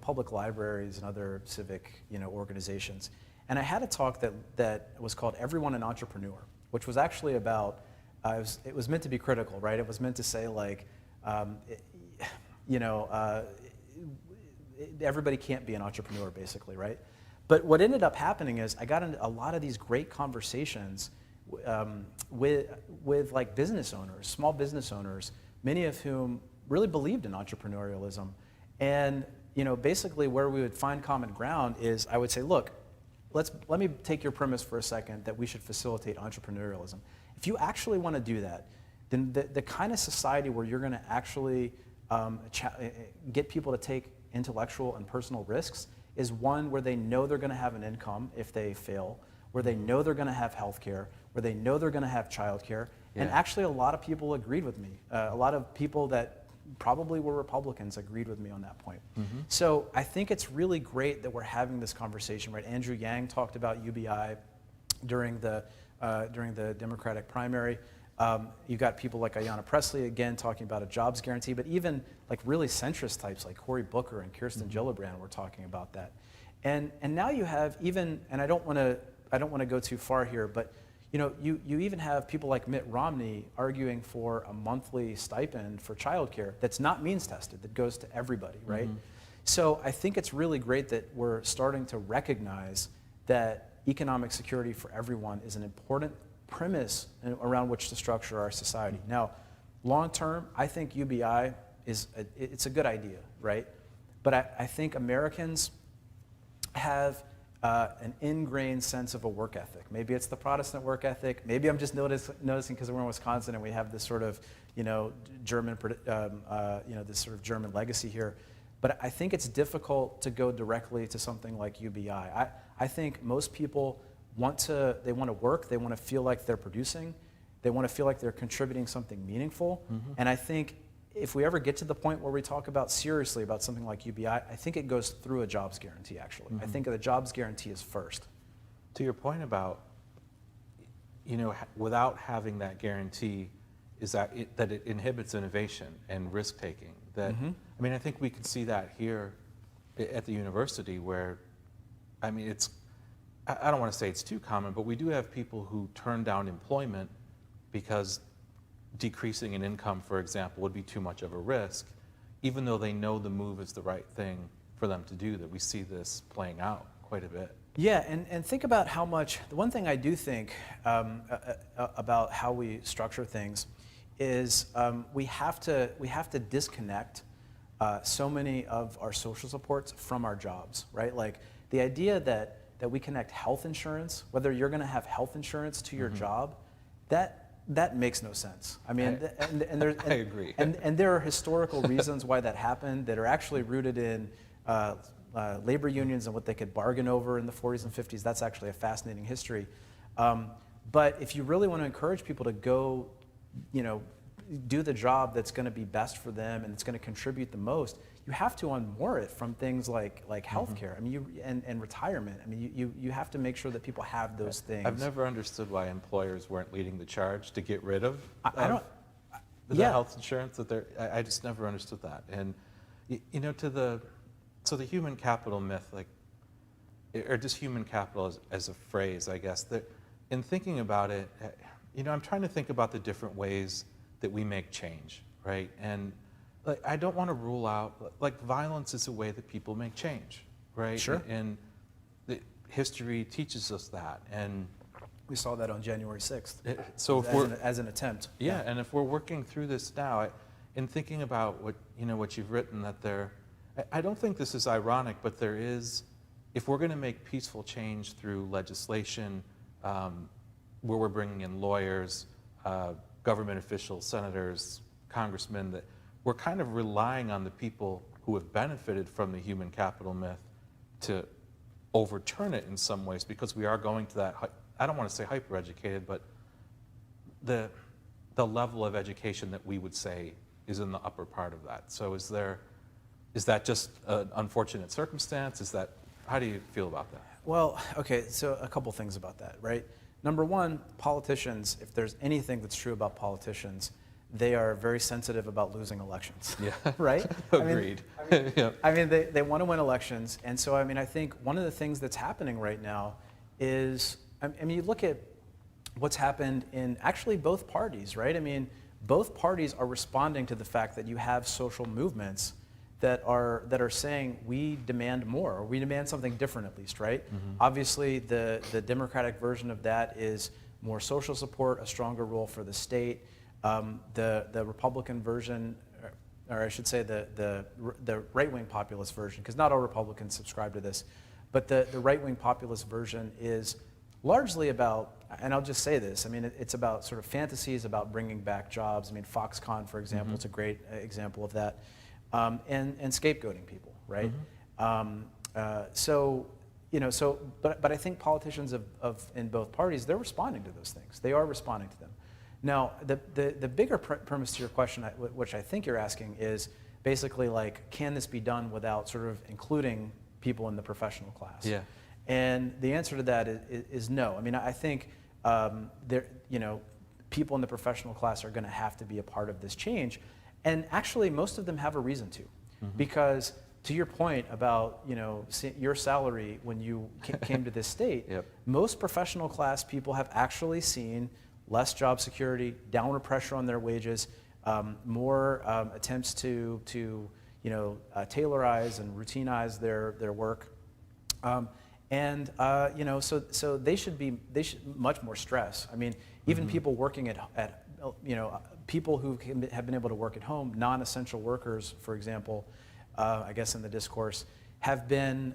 public libraries and other civic organizations. And I had a talk that was called "Everyone an Entrepreneur," which was actually about it was meant to be critical, right? It was meant to say like, everybody can't be an entrepreneur, basically, right? But what ended up happening is I got into a lot of these great conversations with like business owners, small business owners, many of whom really believed in entrepreneurialism. And basically where we would find common ground is I would say, look, let me take your premise for a second that we should facilitate entrepreneurialism. If you actually want to do that, then the kind of society where you're going to actually get people to take intellectual and personal risks is one where they know they're going to have an income if they fail, where they know they're going to have health care, where they know they're going to have child care. Yeah. And actually a lot of people agreed with me. A lot of people that probably were Republicans agreed with me on that point. Mm-hmm. So I think it's really great that we're having this conversation, right? Andrew Yang talked about UBI during the Democratic primary. You got people like Ayanna Pressley, again, talking about a jobs guarantee, but even like really centrist types like Cory Booker and Kirsten Gillibrand were talking about that. And now you have even, and I don't want to go too far here, but you even have people like Mitt Romney arguing for a monthly stipend for childcare that's not means tested, that goes to everybody, right? Mm-hmm. So I think it's really great that we're starting to recognize that economic security for everyone is an important premise around which to structure our society. Now, long term, I think UBI it's a good idea, right? But I think Americans have an ingrained sense of a work ethic. Maybe it's the Protestant work ethic. Maybe I'm just noticing because we're in Wisconsin and we have this sort of German this sort of German legacy here. But I think it's difficult to go directly to something like UBI. I think most people want to work, they want to feel like they're producing, they want to feel like they're contributing something meaningful. Mm-hmm. And I think if we ever get to the point where we talk seriously about something like UBI, I think it goes through a jobs guarantee, actually. Mm-hmm. I think the jobs guarantee is first. To your point about, without having that guarantee, is that it inhibits innovation and risk-taking. That, mm-hmm. I mean, I think we could see that here at the university where, I mean, I don't want to say it's too common, but we do have people who turn down employment because decreasing in income, for example, would be too much of a risk, even though they know the move is the right thing for them to do, that we see this playing out quite a bit. Yeah, and think about how much, the one thing I do think about how we structure things is we have to disconnect so many of our social supports from our jobs, right? Like the idea that we connect health insurance, whether you're going to have health insurance to your mm-hmm. job, that makes no sense. I mean, I agree. And there are historical reasons why that happened that are actually rooted in labor unions and what they could bargain over in the 40s and 50s. That's actually a fascinating history. But if you really want to encourage people to go, do the job that's going to be best for them and it's going to contribute the most, you have to unmoor it from things like healthcare. Mm-hmm. I mean, and retirement. I mean, you have to make sure that people have those things. I've never understood why employers weren't leading the charge to get rid of the health insurance that I just never understood that. And so the human capital myth, or just human capital as a phrase, I guess, that in thinking about it, I'm trying to think about the different ways that we make change, right? And I don't want to rule out, violence is a way that people make change, right? Sure. And history teaches us that. And we saw that on January 6th. As an attempt. Yeah, and if we're working through this now, in thinking about what you've written, that I don't think this is ironic, but there is, if we're going to make peaceful change through legislation, where we're bringing in lawyers, government officials, senators, congressmen, that we're kind of relying on the people who have benefited from the human capital myth to overturn it in some ways, because we are going to that, I don't want to say hyper-educated, but the level of education that we would say is in the upper part of that. So is that just an unfortunate circumstance? How do you feel about that? Well, okay, so a couple things about that, right? Number one, politicians, if there's anything that's true about politicians, they are very sensitive about losing elections. Yeah. Right? Agreed. I mean, they want to win elections. And so, I mean, I think one of the things that's happening right now is, I mean, you look at what's happened in actually both parties, right? I mean, both parties are responding to the fact that you have social movements that are saying we demand more, or we demand something different at least, right? Mm-hmm. Obviously, the Democratic version of that is more social support, a stronger role for the state. The Republican version, or I should say the right-wing populist version, because not all Republicans subscribe to this, but the right-wing populist version is largely about, and I'll just say this, I mean, it's about sort of fantasies about bringing back jobs. I mean, Foxconn, for example, is a great example of that, and scapegoating people, right? So, you know, but I think politicians in both parties, they're responding to those things. They are responding to them. Now, the bigger premise to your question, which I think you're asking, is basically like, can this be done without sort of including people in the professional class? Yeah. And the answer to that is no. I mean, I think you know, people in the professional class are going to have to be a part of this change, and actually, most of them have a reason to, because to your point about, you know, your salary when you came to this state, Yep. most professional class people have actually seen less job security, downward pressure on their wages, more attempts to you know, tailorize and routinize their work, you know, so they should much more stress. I mean, even people working at you know, people who have been able to work at home, non-essential workers, for example, I guess in the discourse, have been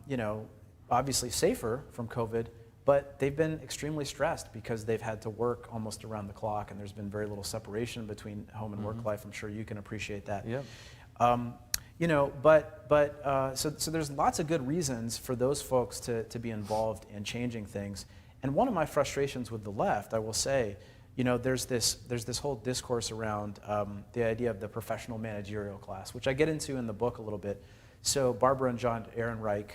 you know, obviously safer from COVID, but they've been extremely stressed because they've had to work almost around the clock, and there's been very little separation between home and work life. I'm sure you can appreciate that. Yeah. You know, so there's lots of good reasons for those folks to be involved in changing things. And one of my frustrations with the left, I will say, you know, there's this whole discourse around the idea of the professional managerial class, which I get into in the book a little bit. So Barbara and John Ehrenreich,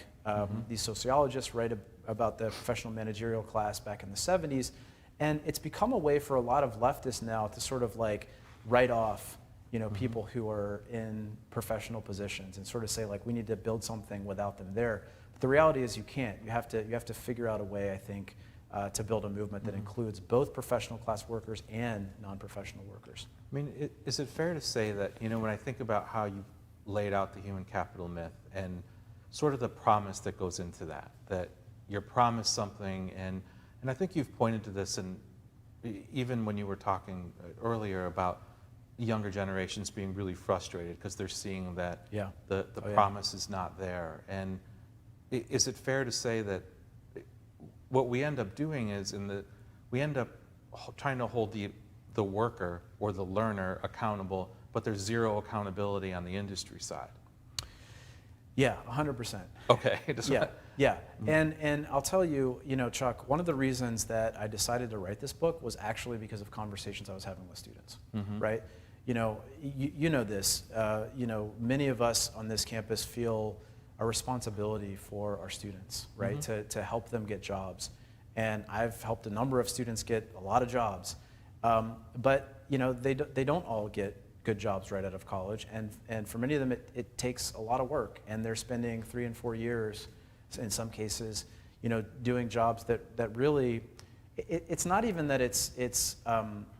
these sociologists, write about the professional managerial class back in the 70s, and it's become a way for a lot of leftists now to sort of like write off, you know, people who are in professional positions and sort of say like, we need to build something without them there. But the reality is you can't. You have to figure out a way, I think, to build a movement that includes both professional class workers and non-professional workers. I mean, is it fair to say that, you know, when I think about how you laid out the human capital myth and sort of the promise that goes into that you're promised something, and I think you've pointed to this, and even when you were talking earlier about younger generations being really frustrated because they're seeing that the promise is not there. And is it fair to say that what we end up doing is we end up trying to hold the worker or the learner accountable, but there's zero accountability on the industry side? Yeah, 100%. Okay. Yeah. And I'll tell you, you know, Chuck, one of the reasons that I decided to write this book was actually because of conversations I was having with students, right? You know, you know this, you know, many of us on this campus feel a responsibility for our students, right? To help them get jobs. And I've helped a number of students get a lot of jobs. But, you know, they don't all get good jobs right out of college. And for many of them, it takes a lot of work. And they're spending 3 and 4 years, in some cases, you know, doing jobs that really, it's not even that it's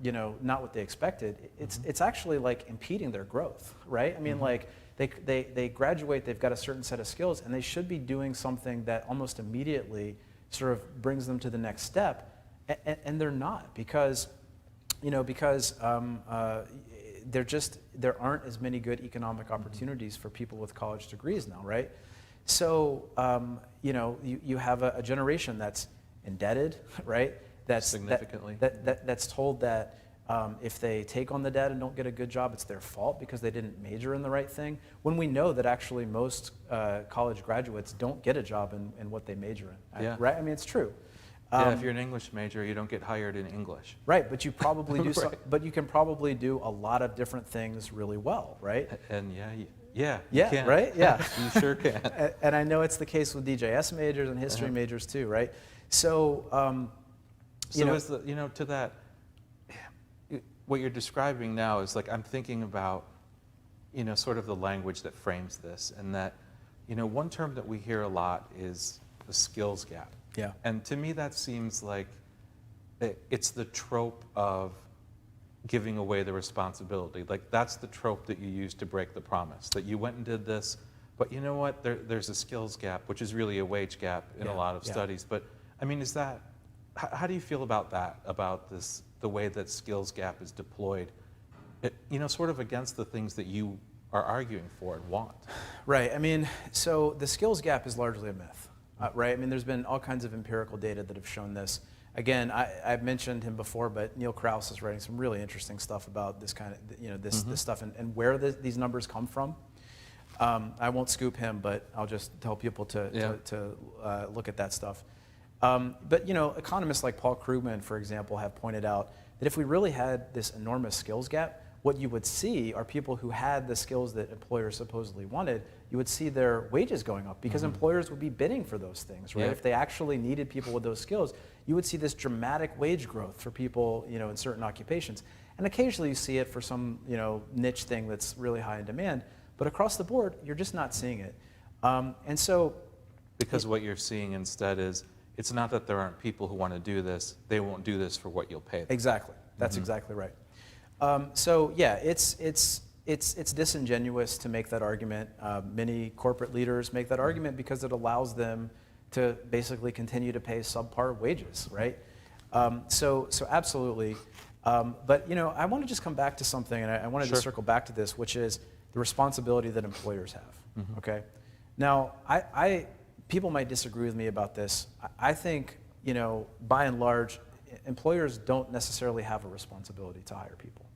you know, not what they expected. It's actually like impeding their growth, right? I mean, like they graduate, they've got a certain set of skills, and they should be doing something that almost immediately sort of brings them to the next step, and they're not, because, you know, there aren't as many good economic opportunities for people with college degrees now, right? So, you know, you have a generation that's indebted, right? Significantly. That's told that if they take on the debt and don't get a good job, it's their fault because they didn't major in the right thing, when we know that actually most college graduates don't get a job in what they major in, Yeah. right? I mean, it's true. Yeah, if you're an English major, you don't get hired in English. Right, but you probably do. Right. But you can probably do a lot of different things really well, right? And you Yeah, can. right? Yeah. You sure can. And I know it's the case with DJS majors and history majors too, right? So, to that, what you're describing now is like I'm thinking about, sort of the language that frames this, and that, one term that we hear a lot is the skills gap. Yeah. And to me, that seems like it's the trope of giving away the responsibility. Like that's the trope that you use to break the promise, that you went and did this, but you know what? There's a skills gap, which is really a wage gap in a lot of studies. But I mean, how do you feel about that, about this, the way that skills gap is deployed, sort of against the things that you are arguing for and want? Right. I mean, so the skills gap is largely a myth. Right? I mean, there's been all kinds of empirical data that have shown this. Again, I've mentioned him before, but Neil Krauss is writing some really interesting stuff about this kind of, this stuff and where these numbers come from. I won't scoop him, but I'll just tell people to look at that stuff. But economists like Paul Krugman, for example, have pointed out that if we really had this enormous skills gap, what you would see are people who had the skills that employers supposedly wanted. You would see their wages going up because employers would be bidding for those things, right? Yeah. If they actually needed people with those skills, you would see this dramatic wage growth for people, in certain occupations. And occasionally you see it for some, niche thing that's really high in demand. But across the board, you're just not seeing it. And so, because what you're seeing instead is, it's not that there aren't people who want to do this; they won't do this for what you'll pay them. Exactly. That's exactly right. So yeah, it's disingenuous to make that argument. Many corporate leaders make that argument because it allows them to basically continue to pay subpar wages, right? So absolutely. But I want to just come back to something, and I wanted to circle back to this, which is the responsibility that employers have. Okay. Now, people might disagree with me about this. I think, by and large, employers don't necessarily have a responsibility to hire people,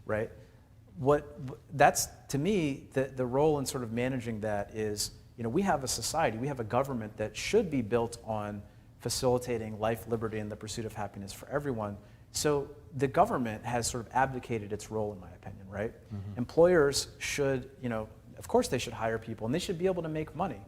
right? That's, to me, the role in sort of managing that is, we have a society, we have a government that should be built on facilitating life, liberty, and the pursuit of happiness for everyone. So the government has sort of abdicated its role, in my opinion, right? Employers should, of course they should hire people, and they should be able to make money.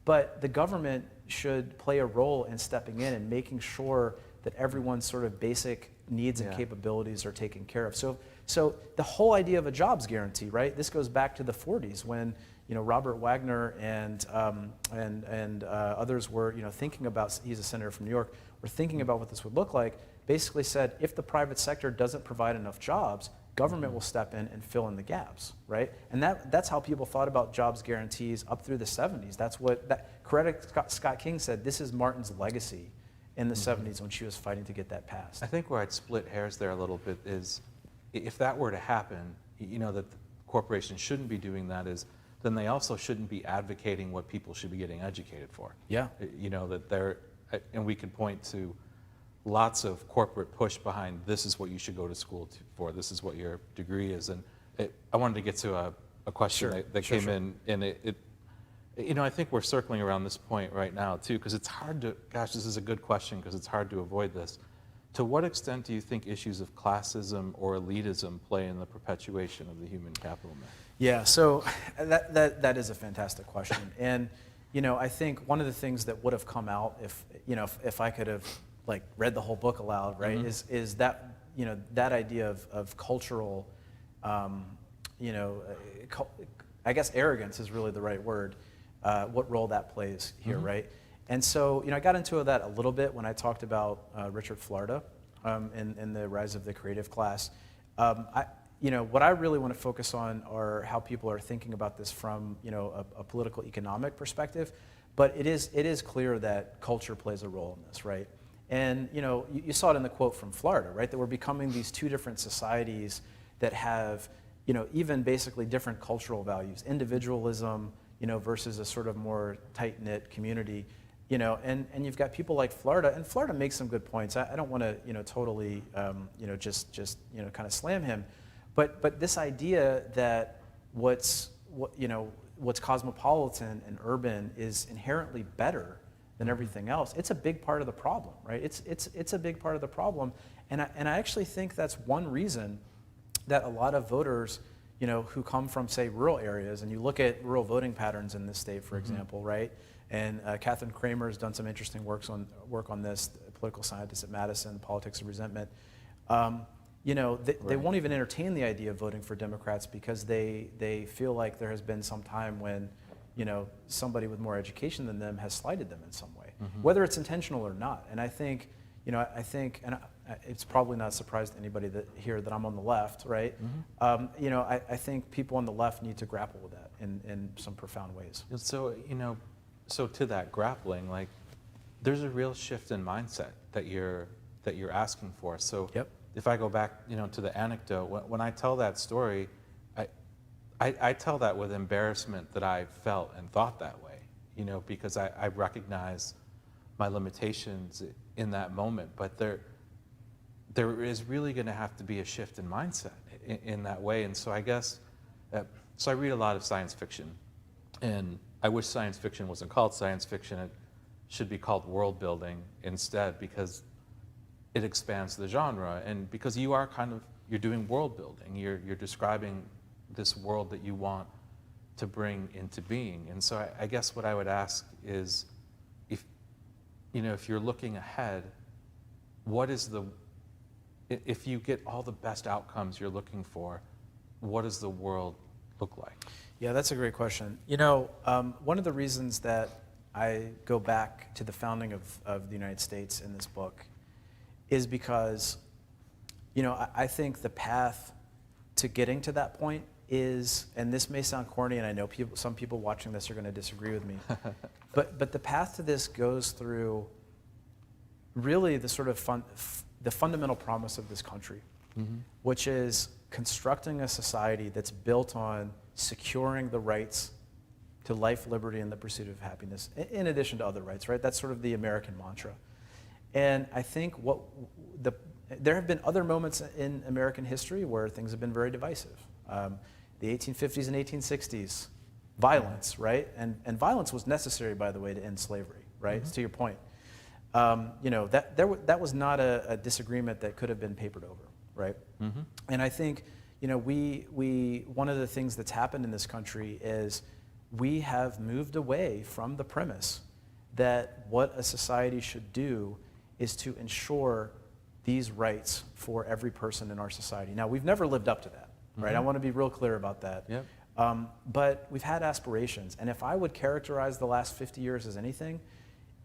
But the government should play a role in stepping in and making sure that everyone's sort of basic needs and capabilities are taken care of. So the whole idea of a jobs guarantee, right? This goes back to the 40s when Robert Weidner and others were thinking about. He's a senator from New York. Were thinking about what this would look like. Basically said, if the private sector doesn't provide enough jobs, government will step in and fill in the gaps, right? And that's how people thought about jobs guarantees up through the 70s. That's what Coretta Scott King said. This is Martin's legacy in the 70s when she was fighting to get that passed. I think where I'd split hairs there a little bit is, if that were to happen, that the corporations shouldn't be doing that, is then they also shouldn't be advocating what people should be getting educated for. Yeah. That they're, and we could point to lots of corporate push behind, this is what you should go to school for, this is what your degree is. And I wanted to get to a question that came in, and I think we're circling around this point right now too, because it's hard to, this is a good question because it's hard to avoid this. To what extent do you think issues of classism or elitism play in the perpetuation of the human capital myth? Yeah, so that is a fantastic question. And, I think one of the things that would have come out if I could have read the whole book aloud, right, is that, that idea of cultural, I guess arrogance is really the right word, what role that plays here, right? And so, I got into that a little bit when I talked about Richard Florida in the Rise of the Creative Class. What I really want to focus on are how people are thinking about this from, a political economic perspective. But it is clear that culture plays a role in this, right? And, you saw it in the quote from Florida, right? That we're becoming these two different societies that have, even basically different cultural values, individualism, versus a sort of more tight-knit community. and you've got people like Florida, and Florida makes some good points. I don't want to, totally, just kind of slam him, but this idea that what's cosmopolitan and urban is inherently better than everything else, it's a big part of the problem, right? It's a big part of the problem, and I actually think that's one reason that a lot of voters, who come from, say, rural areas, and you look at rural voting patterns in this state, for example, right? And Catherine Kramer has done some interesting work on this, political scientist at Madison, Politics of Resentment. They won't even entertain the idea of voting for Democrats because they feel like there has been some time when, somebody with more education than them has slighted them in some way, whether it's intentional or not. And I think, it's probably not a surprise to anybody here that I'm on the left, right? I think people on the left need to grapple with that in some profound ways. So, so to that grappling, like, there's a real shift in mindset that you're asking for. So if I go back, to the anecdote, when I tell that story, I tell that with embarrassment that I felt and thought that way, because I recognize my limitations in that moment. But there is really going to have to be a shift in mindset in that way. And so I guess, so I read a lot of science fiction, and I wish science fiction wasn't called science fiction. It should be called world building instead, because it expands the genre, and because you're doing world building. You're describing this world that you want to bring into being. And so I guess what I would ask is, if you're looking ahead, if you get all the best outcomes you're looking for, what does the world look like? Yeah, that's a great question. One of the reasons that I go back to the founding of the United States in this book is because, I think the path to getting to that point is, and this may sound corny, and I know some people watching this are going to disagree with me, but the path to this goes through really the sort of the fundamental promise of this country, which is constructing a society that's built on securing the rights to life, liberty, and the pursuit of happiness, in addition to other rights, right? That's sort of the American mantra. And I think there have been other moments in American history where things have been very divisive. The 1850s and 1860s, violence, right? And violence was necessary, by the way, to end slavery, right? To your point. That was not a disagreement that could have been papered over, right? And I think, one of the things that's happened in this country is we have moved away from the premise that what a society should do is to ensure these rights for every person in our society. Now, we've never lived up to that, right? I want to be real clear about that. But we've had aspirations, and if I would characterize the last 50 years as anything,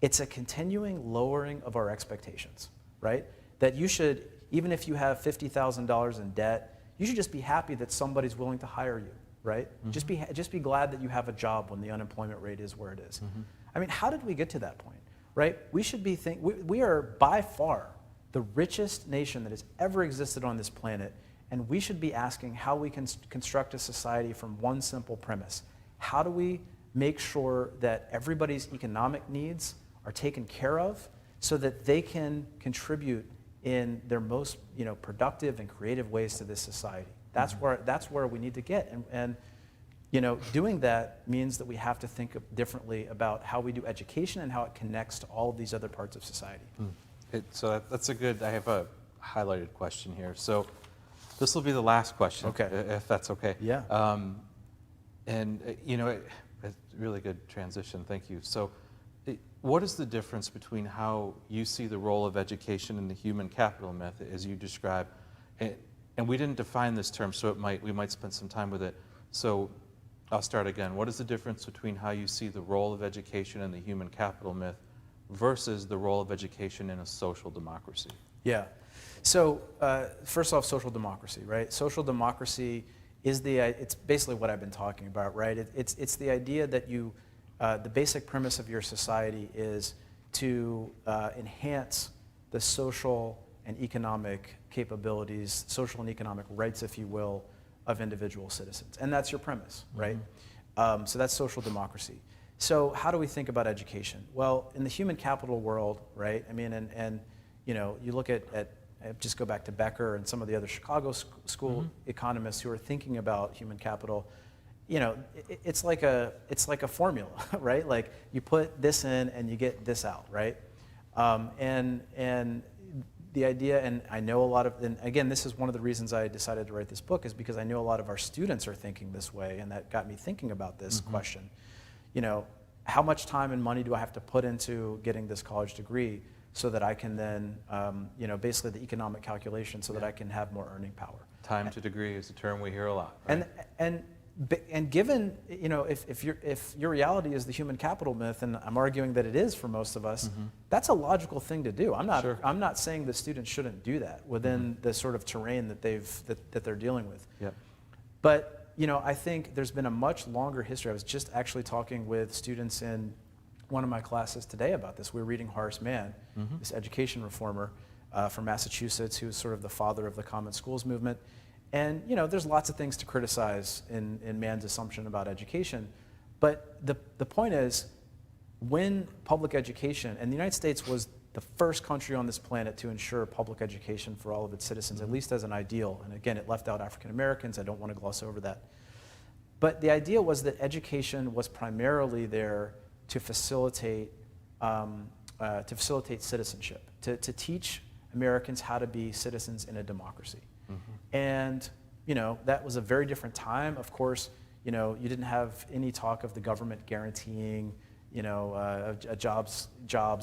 it's a continuing lowering of our expectations, right? That you should, even if you have $50,000 in debt, you should just be happy that somebody's willing to hire you, right? Just be glad that you have a job when the unemployment rate is where it is. I mean, how did we get to that point, right? We should be we are by far the richest nation that has ever existed on this planet, and we should be asking how we can construct a society from one simple premise. How do we make sure that everybody's economic needs are taken care of so that they can contribute in their most productive and creative ways to this society? That's where we need to get, and doing that means that we have to think differently about how we do education and how it connects to all of these other parts of society. So that's a good. I have a highlighted question here. So this will be the last question, if that's okay. Yeah. And a really good transition. Thank you. So, what is the difference between how you see the role of education in the human capital myth, as you describe, and we didn't define this term, so we might spend some time with it. So, I'll start again. What is the difference between how you see the role of education in the human capital myth versus the role of education in a social democracy? Yeah. So first off, social democracy, right? Social democracy is it's basically what I've been talking about, right? It's the idea that the basic premise of your society is to enhance the social and economic capabilities, social and economic rights, if you will, of individual citizens. And that's your premise, right? So that's social democracy. So how do we think about education? Well, in the human capital world, right? I mean, and you know, you look at just go back to Becker and some of the other Chicago school economists who are thinking about human capital. You know, it's like a formula, right? Like you put this in and you get this out, right? And the idea, and I know a lot of, and again, this is one of the reasons I decided to write this book, is because I know a lot of our students are thinking this way, and that got me thinking about this question. You know, how much time and money do I have to put into getting this college degree so that I can then, you know, basically the economic calculation so that I can have more earning power. Time to degree is a term we hear a lot, right? And given, you know, if your reality is the human capital myth, and I'm arguing that it is for most of us, that's a logical thing to do. I'm not saying that students shouldn't do that within the sort of terrain that they're dealing with. Yep. But you know, I think there's been a much longer history. I was just actually talking with students in one of my classes today about this. We were reading Horace Mann, this education reformer from Massachusetts, who was sort of the father of the common schools movement. And you know, there's lots of things to criticize in Mann's assumption about education. But the point is, when public education, and the United States was the first country on this planet to ensure public education for all of its citizens, at least as an ideal. And again, it left out African Americans. I don't want to gloss over that. But the idea was that education was primarily there to facilitate citizenship, to teach Americans how to be citizens in a democracy. And you know, that was a very different time. Of course, you know, you didn't have any talk of the government guaranteeing, you know, jobs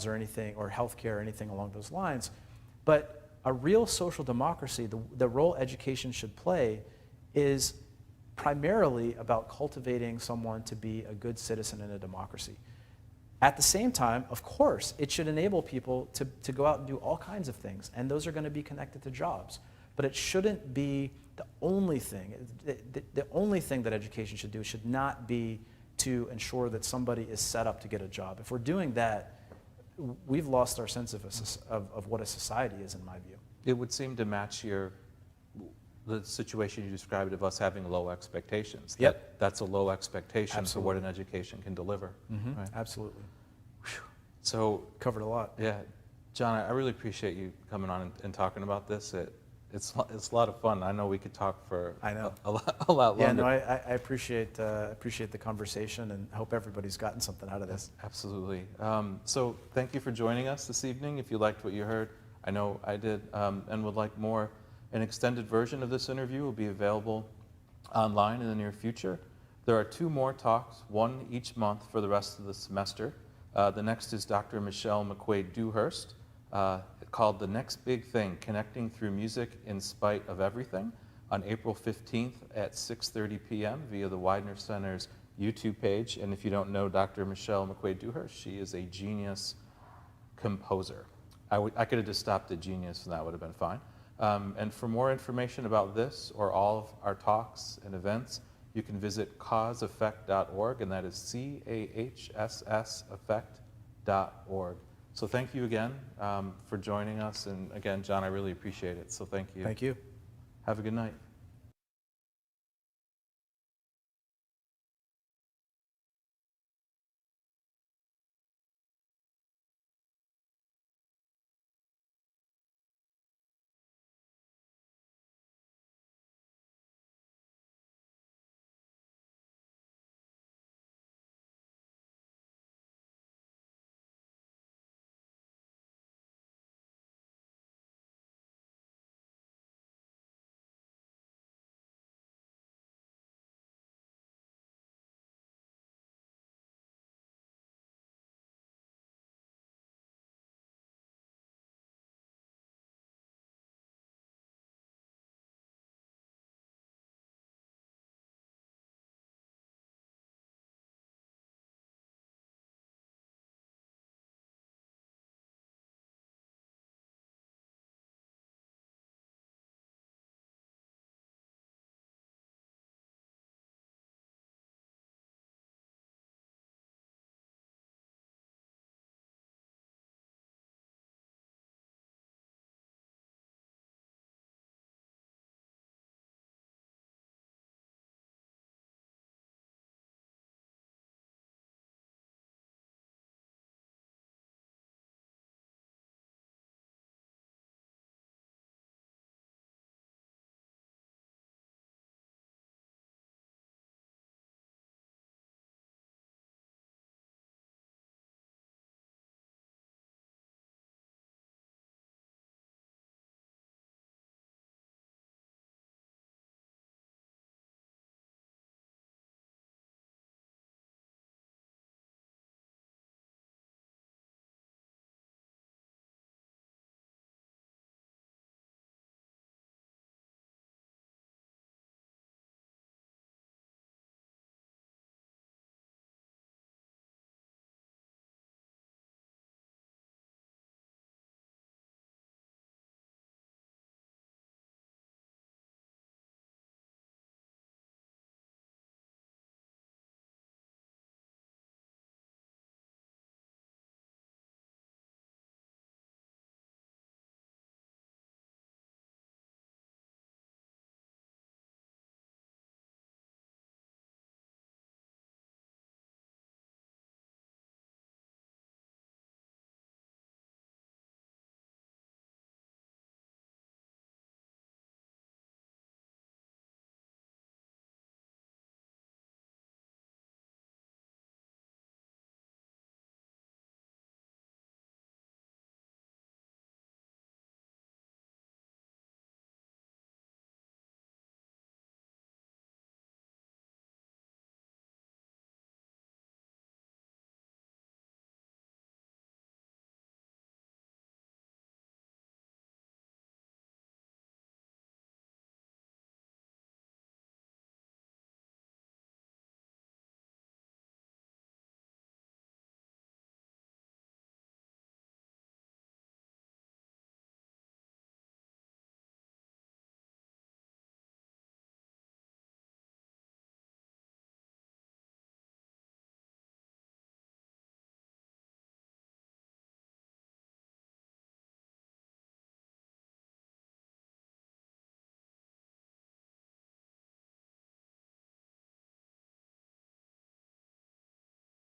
or anything, or healthcare or anything along those lines. But a real social democracy, the role education should play is primarily about cultivating someone to be a good citizen in a democracy. At the same time, of course, it should enable people to go out and do all kinds of things, and those are going to be connected to jobs. But it shouldn't be the only thing. The only thing that education should do should not be to ensure that somebody is set up to get a job. If we're doing that, we've lost our sense of what a society is, in my view. It would seem to match the situation you described of us having low expectations. Yep. That's a low expectation Absolutely. for what an education can deliver. Right? Absolutely. So, Covered a lot. yeah, John, I really appreciate you coming on and talking about this. It's a lot of fun. I know we could talk for a lot longer. Yeah, no, I appreciate the conversation, and hope everybody's gotten something out of this. Absolutely. So thank you for joining us this evening. If you liked what you heard, I know I did, and would like more, an extended version of this interview will be available online in the near future. There are 2 more talks, one each month for the rest of the semester. The next is Dr. Michelle McQuaid-Dewhurst, called The Next Big Thing, Connecting Through Music in Spite of Everything, on April 15th at 6:30 p.m. via the Weidner Center's YouTube page. And if you don't know Dr. Michelle McQuaid-Dewhurst, she is a genius composer. I could have just stopped at genius and that would have been fine. And for more information about this or all of our talks and events, you can visit causeeffect.org, and that is CAHSS effect.org. So thank you again for joining us. And again, John, I really appreciate it. So thank you. Thank you. Have a good night.